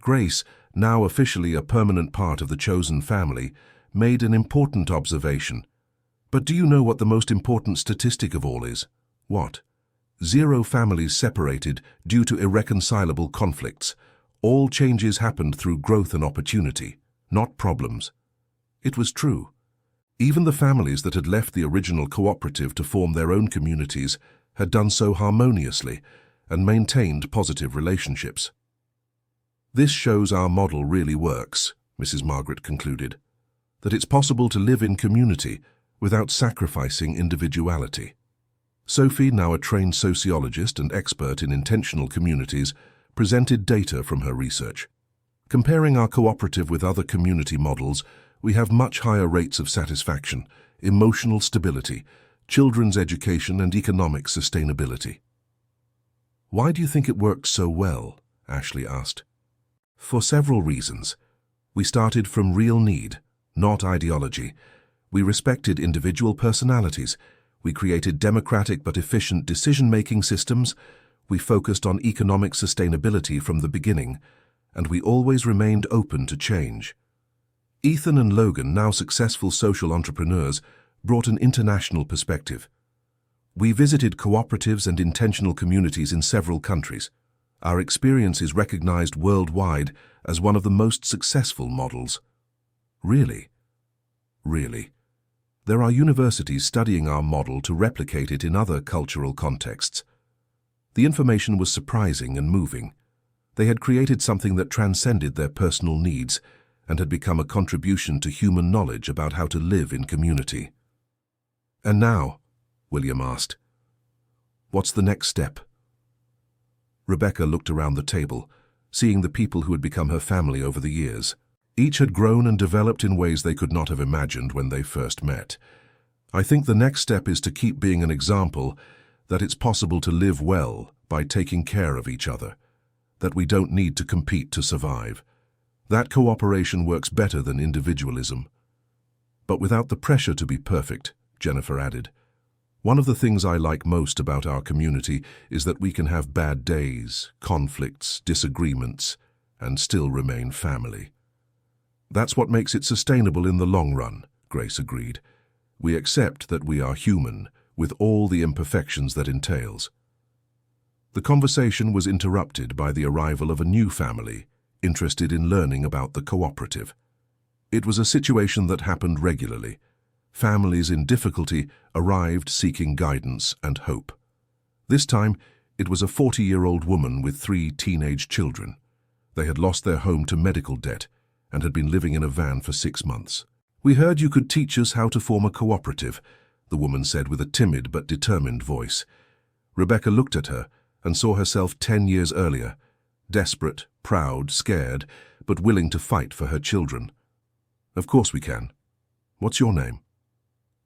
Grace, now officially a permanent part of the chosen family, made an important observation. But do you know what the most important statistic of all is? What? 0 families separated due to irreconcilable conflicts. All changes happened through growth and opportunity, not problems. It was true. Even the families that had left the original cooperative to form their own communities had done so harmoniously and maintained positive relationships. This shows our model really works, Mrs. Margaret concluded, that it's possible to live in community without sacrificing individuality. Sophie, now a trained sociologist and expert in intentional communities, presented data from her research. Comparing our cooperative with other community models, we have much higher rates of satisfaction, emotional stability, children's education, and economic sustainability. Why do you think it worked so well? Ashley asked. For several reasons. We started from real need, not ideology. We respected individual personalities. We created democratic but efficient decision-making systems. We focused on economic sustainability from the beginning, and we always remained open to change. Ethan and Logan, now successful social entrepreneurs, brought an international perspective. We visited cooperatives and intentional communities in several countries. Our experience is recognized worldwide as one of the most successful models. Really? Really. There are universities studying our model to replicate it in other cultural contexts. The information was surprising and moving. They had created something that transcended their personal needs and had become a contribution to human knowledge about how to live in community. And now, William asked, what's the next step? Rebecca looked around the table, seeing the people who had become her family over the years. Each had grown and developed in ways they could not have imagined when they first met. I think the next step is to keep being an example that it's possible to live well by taking care of each other, that we don't need to compete to survive. That cooperation works better than individualism. But without the pressure to be perfect, Jennifer added. One of the things I like most about our community is that we can have bad days, conflicts, disagreements, and still remain family. That's what makes it sustainable in the long run, Grace agreed. We accept that we are human, with all the imperfections that entails. The conversation was interrupted by the arrival of a new family, interested in learning about the cooperative. It was a situation that happened regularly. Families in difficulty arrived seeking guidance and hope. This time, it was a 40-year-old woman with 3 teenage children. They had lost their home to medical debt and had been living in a van for 6 months. "We heard you could teach us how to form a cooperative," the woman said with a timid but determined voice. Rebecca looked at her and saw herself 10 years earlier, desperate, proud, scared, but willing to fight for her children. "Of course we can. What's your name?"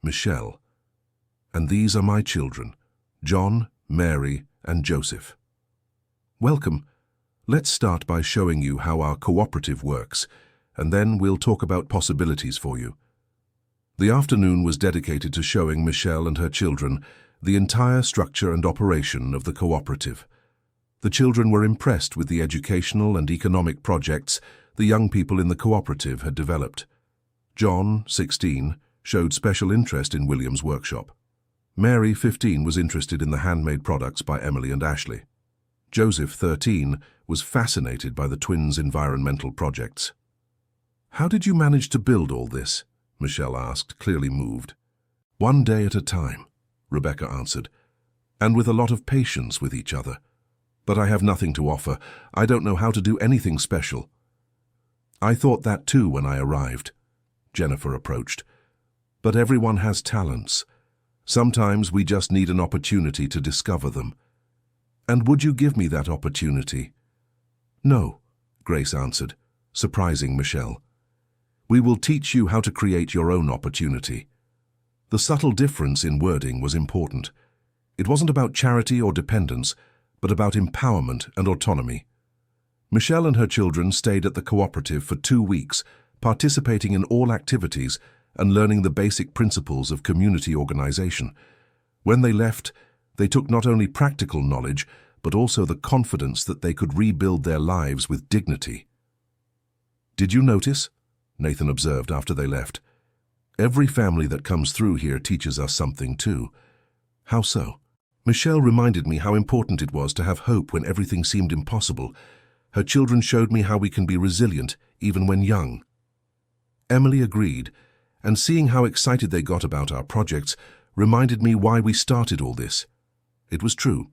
"Michelle. And these are my children, John, Mary, and Joseph." "Welcome. Let's start by showing you how our cooperative works, and then we'll talk about possibilities for you." The afternoon was dedicated to showing Michelle and her children the entire structure and operation of the cooperative. The children were impressed with the educational and economic projects the young people in the cooperative had developed. John, 16, showed special interest in William's workshop. Mary, 15, was interested in the handmade products by Emily and Ashley. Joseph, 13, was fascinated by the twins' environmental projects. "How did you manage to build all this?" Michelle asked, clearly moved. "One day at a time," Rebecca answered, "and with a lot of patience with each other. But I have nothing to offer. I don't know how to do anything special." "I thought that too when I arrived," Jennifer approached. "But everyone has talents. Sometimes we just need an opportunity to discover them. And would you give me that opportunity?" "No," Grace answered, surprising Michelle. "We will teach you how to create your own opportunity." The subtle difference in wording was important. It wasn't about charity or dependence, but about empowerment and autonomy. Michelle and her children stayed at the cooperative for 2 weeks, participating in all activities and learning the basic principles of community organization. When they left, they took not only practical knowledge, but also the confidence that they could rebuild their lives with dignity. "Did you notice?" Nathan observed after they left. Every family that comes through here teaches us something too. How so? Michelle reminded me how important it was to have hope when everything seemed impossible. Her children showed me how we can be resilient, even when young. Emily agreed, and seeing how excited they got about our projects reminded me why we started all this. It was true.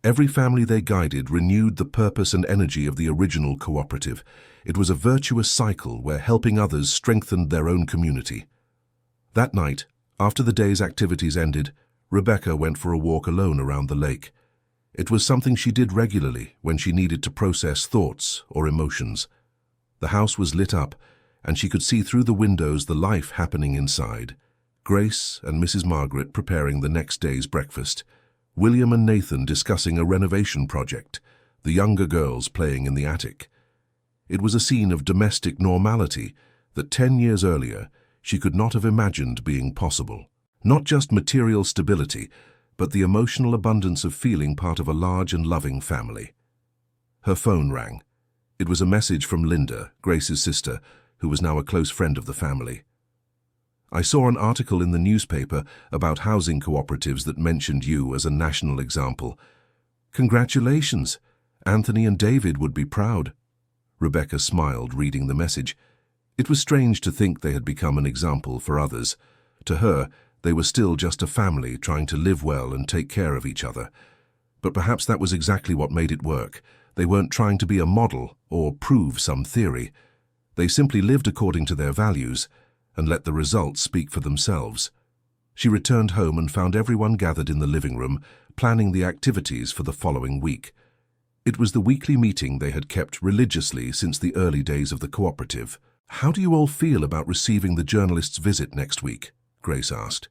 Every family they guided renewed the purpose and energy of the original cooperative. It was a virtuous cycle where helping others strengthened their own community. That night, after the day's activities ended, Rebecca went for a walk alone around the lake. It was something she did regularly when she needed to process thoughts or emotions. The house was lit up, and she could see through the windows the life happening inside. Grace and Mrs. Margaret preparing the next day's breakfast. William and Nathan discussing a renovation project, the younger girls playing in the attic. It was a scene of domestic normality that 10 years earlier she could not have imagined being possible. Not just material stability, but the emotional abundance of feeling part of a large and loving family. Her phone rang. It was a message from Linda, Grace's sister, who was now a close friend of the family. I saw an article in the newspaper about housing cooperatives that mentioned you as a national example. Congratulations! Anthony and David would be proud. Rebecca smiled, reading the message. It was strange to think they had become an example for others. To her, they were still just a family trying to live well and take care of each other. But perhaps that was exactly what made it work. They weren't trying to be a model or prove some theory. They simply lived according to their values and let the results speak for themselves. She returned home and found everyone gathered in the living room, planning the activities for the following week. It was the weekly meeting they had kept religiously since the early days of the cooperative. "How do you all feel about receiving the journalist's visit next week?" Grace asked.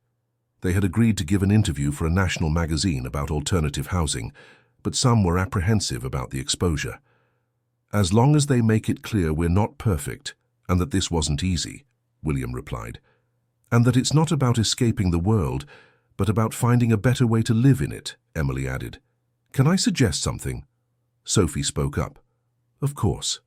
They had agreed to give an interview for a national magazine about alternative housing, but some were apprehensive about the exposure. "As long as they make it clear we're not perfect and that this wasn't easy," William replied. "And that it's not about escaping the world, but about finding a better way to live in it," Emily added. "Can I suggest something?" Sophie spoke up. "Of course.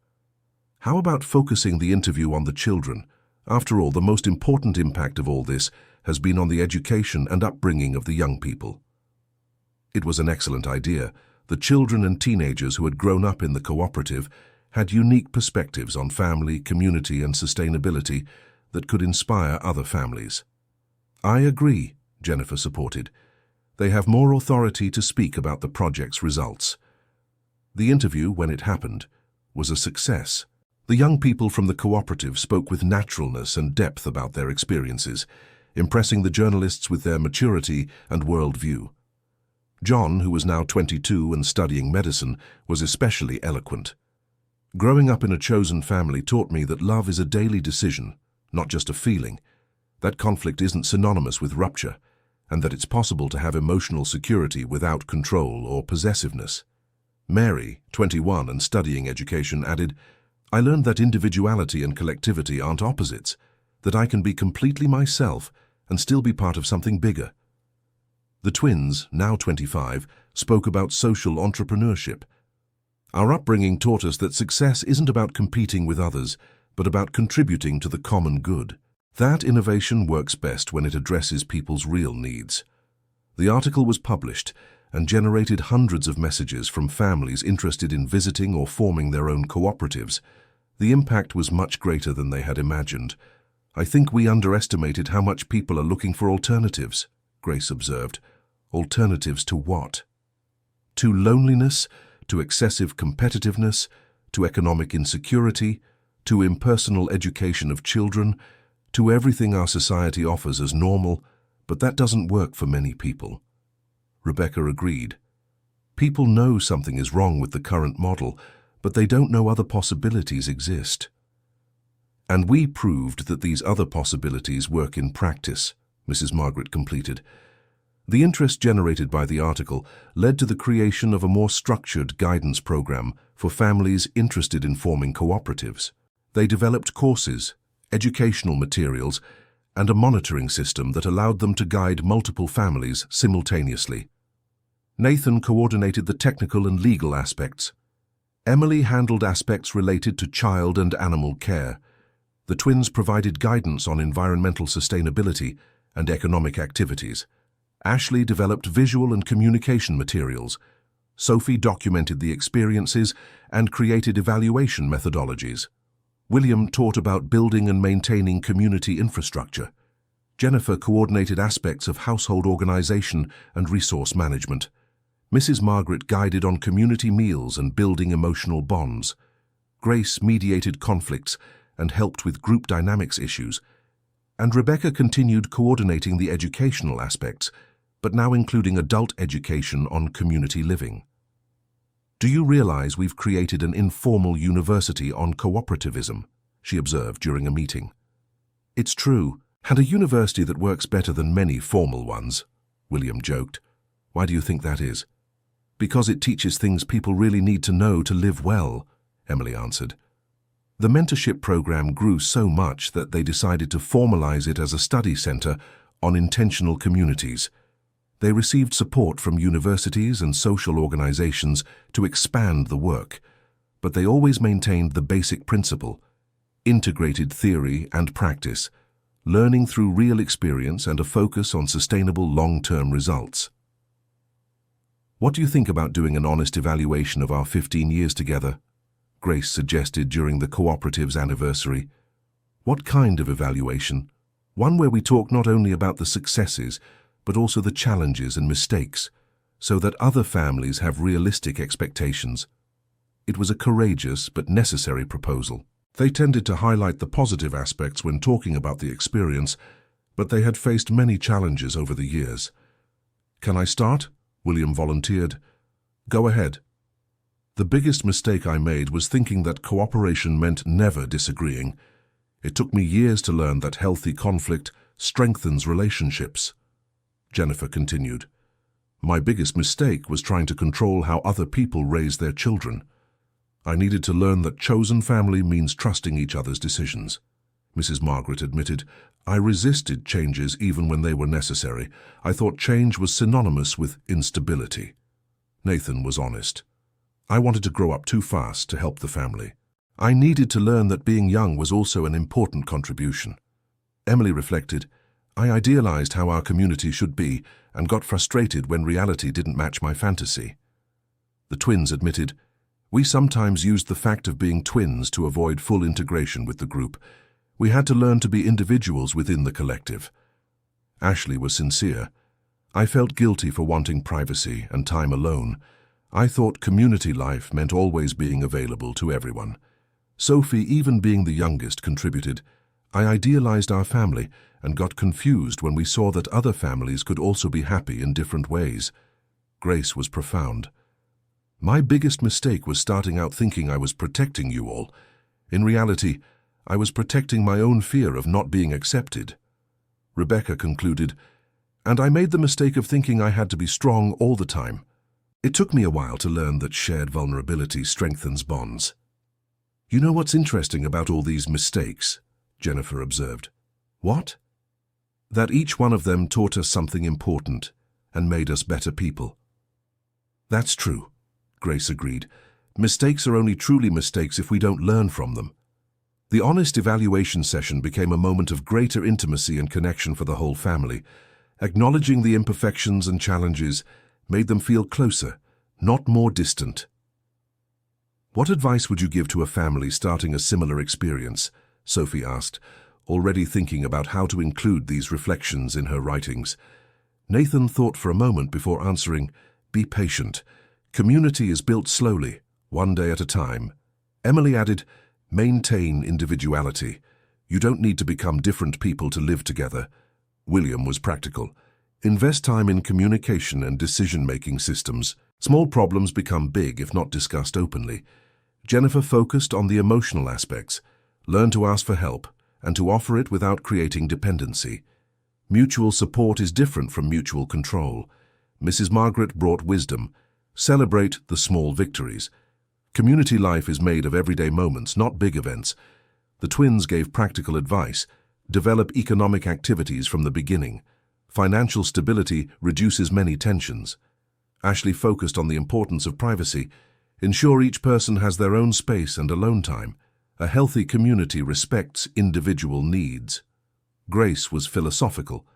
How about focusing the interview on the children? After all, the most important impact of all this has been on the education and upbringing of the young people." It was an excellent idea. The children and teenagers who had grown up in the cooperative had unique perspectives on family, community, and sustainability that could inspire other families. "I agree," Jennifer supported. "They have more authority to speak about the project's results." The interview, when it happened, was a success. The young people from the cooperative spoke with naturalness and depth about their experiences, impressing the journalists with their maturity and worldview. John, who was now 22 and studying medicine, was especially eloquent. "Growing up in a chosen family taught me that love is a daily decision, not just a feeling, that conflict isn't synonymous with rupture, and that it's possible to have emotional security without control or possessiveness." Mary, 21 and studying education, added, "I learned that individuality and collectivity aren't opposites, that I can be completely myself and still be part of something bigger." The twins, now 25, spoke about social entrepreneurship. "Our upbringing taught us that success isn't about competing with others, but about contributing to the common good. That innovation works best when it addresses people's real needs." The article was published and generated hundreds of messages from families interested in visiting or forming their own cooperatives. The impact was much greater than they had imagined. "I think we underestimated how much people are looking for alternatives," Grace observed. "Alternatives to what? To loneliness, to excessive competitiveness, to economic insecurity, to impersonal education of children, to everything our society offers as normal, but that doesn't work for many people." Rebecca agreed. "People know something is wrong with the current model, but they don't know other possibilities exist." "And we proved that these other possibilities work in practice," Mrs. Margaret completed. The interest generated by the article led to the creation of a more structured guidance program for families interested in forming cooperatives. They developed courses, educational materials, and a monitoring system that allowed them to guide multiple families simultaneously. Nathan coordinated the technical and legal aspects. Emily handled aspects related to child and animal care. The twins provided guidance on environmental sustainability and economic activities. Ashley developed visual and communication materials. Sophie documented the experiences and created evaluation methodologies. William taught about building and maintaining community infrastructure. Jennifer coordinated aspects of household organization and resource management. Mrs. Margaret guided on community meals and building emotional bonds. Grace mediated conflicts and helped with group dynamics issues. And Rebecca continued coordinating the educational aspects, but now including adult education on community living. "Do you realize we've created an informal university on cooperativism?" she observed during a meeting. "It's true, and a university that works better than many formal ones," William joked. "Why do you think that is?" "Because it teaches things people really need to know to live well," Emily answered. The mentorship program grew so much that they decided to formalize it as a study center on intentional communities. They received support from universities and social organizations to expand the work, but they always maintained the basic principle: integrated theory and practice, learning through real experience and a focus on sustainable long-term results. "What do you think about doing an honest evaluation of our 15 years together?" Grace suggested during the cooperative's anniversary. "What kind of evaluation?" "One where we talk not only about the successes, but also the challenges and mistakes, so that other families have realistic expectations." It was a courageous but necessary proposal. They tended to highlight the positive aspects when talking about the experience, but they had faced many challenges over the years. "Can I start?" William volunteered. "Go ahead." "The biggest mistake I made was thinking that cooperation meant never disagreeing. It took me years to learn that healthy conflict strengthens relationships." Jennifer continued. "My biggest mistake was trying to control how other people raise their children. I needed to learn that chosen family means trusting each other's decisions." Mrs. Margaret admitted, "I resisted changes even when they were necessary. I thought change was synonymous with instability." Nathan was honest. "I wanted to grow up too fast to help the family. I needed to learn that being young was also an important contribution." Emily reflected, "I idealized how our community should be and got frustrated when reality didn't match my fantasy." The twins admitted, "We sometimes used the fact of being twins to avoid full integration with the group. We had to learn to be individuals within the collective." Ashley was sincere. "I felt guilty for wanting privacy and time alone. I thought community life meant always being available to everyone." Sophie, even being the youngest, contributed, "I idealized our family and got confused when we saw that other families could also be happy in different ways." Grace was profound. "My biggest mistake was starting out thinking I was protecting you all. In reality, I was protecting my own fear of not being accepted." Rebecca concluded, "And I made the mistake of thinking I had to be strong all the time. It took me a while to learn that shared vulnerability strengthens bonds." "You know what's interesting about all these mistakes?" Jennifer observed. "What?" "That each one of them taught us something important and made us better people." "That's true," Grace agreed. "Mistakes are only truly mistakes if we don't learn from them." The honest evaluation session became a moment of greater intimacy and connection for the whole family. Acknowledging the imperfections and challenges made them feel closer, not more distant. "What advice would you give to a family starting a similar experience?" Sophie asked, already thinking about how to include these reflections in her writings. Nathan thought for a moment before answering, "Be patient. Community is built slowly, one day at a time." Emily added, "Maintain individuality. You don't need to become different people to live together." William was practical. "Invest time in communication and decision-making systems. Small problems become big if not discussed openly." Jennifer focused on the emotional aspects. Learn to ask for help and to offer it without creating dependency. Mutual support is different from mutual control. Mrs. Margaret brought wisdom. Celebrate the small victories. Community life is made of everyday moments, not big events. The twins gave practical advice. Develop economic activities from the beginning. Financial stability reduces many tensions. Ashley focused on the importance of privacy. Ensure each person has their own space and alone time. A healthy community respects individual needs. Grace was philosophical.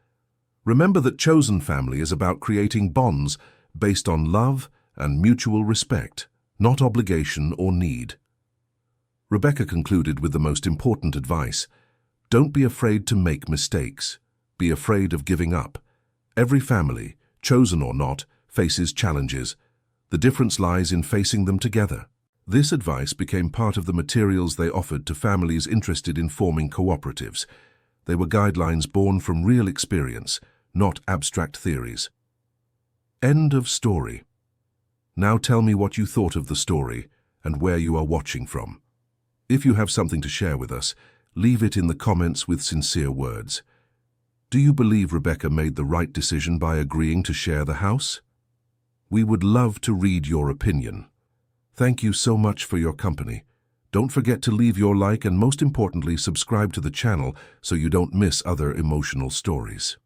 Remember that chosen family is about creating bonds based on love and mutual respect, not obligation or need. Rebecca concluded with the most important advice. Don't be afraid to make mistakes. Be afraid of giving up. Every family, chosen or not, faces challenges. The difference lies in facing them together. This advice became part of the materials they offered to families interested in forming cooperatives. They were guidelines born from real experience, not abstract theories. End of story. Now tell me what you thought of the story and where you are watching from. If you have something to share with us, leave it in the comments with sincere words. Do you believe Rebecca made the right decision by agreeing to share the house? We would love to read your opinion. Thank you so much for your company. Don't forget to leave your like and most importantly subscribe to the channel so you don't miss other emotional stories.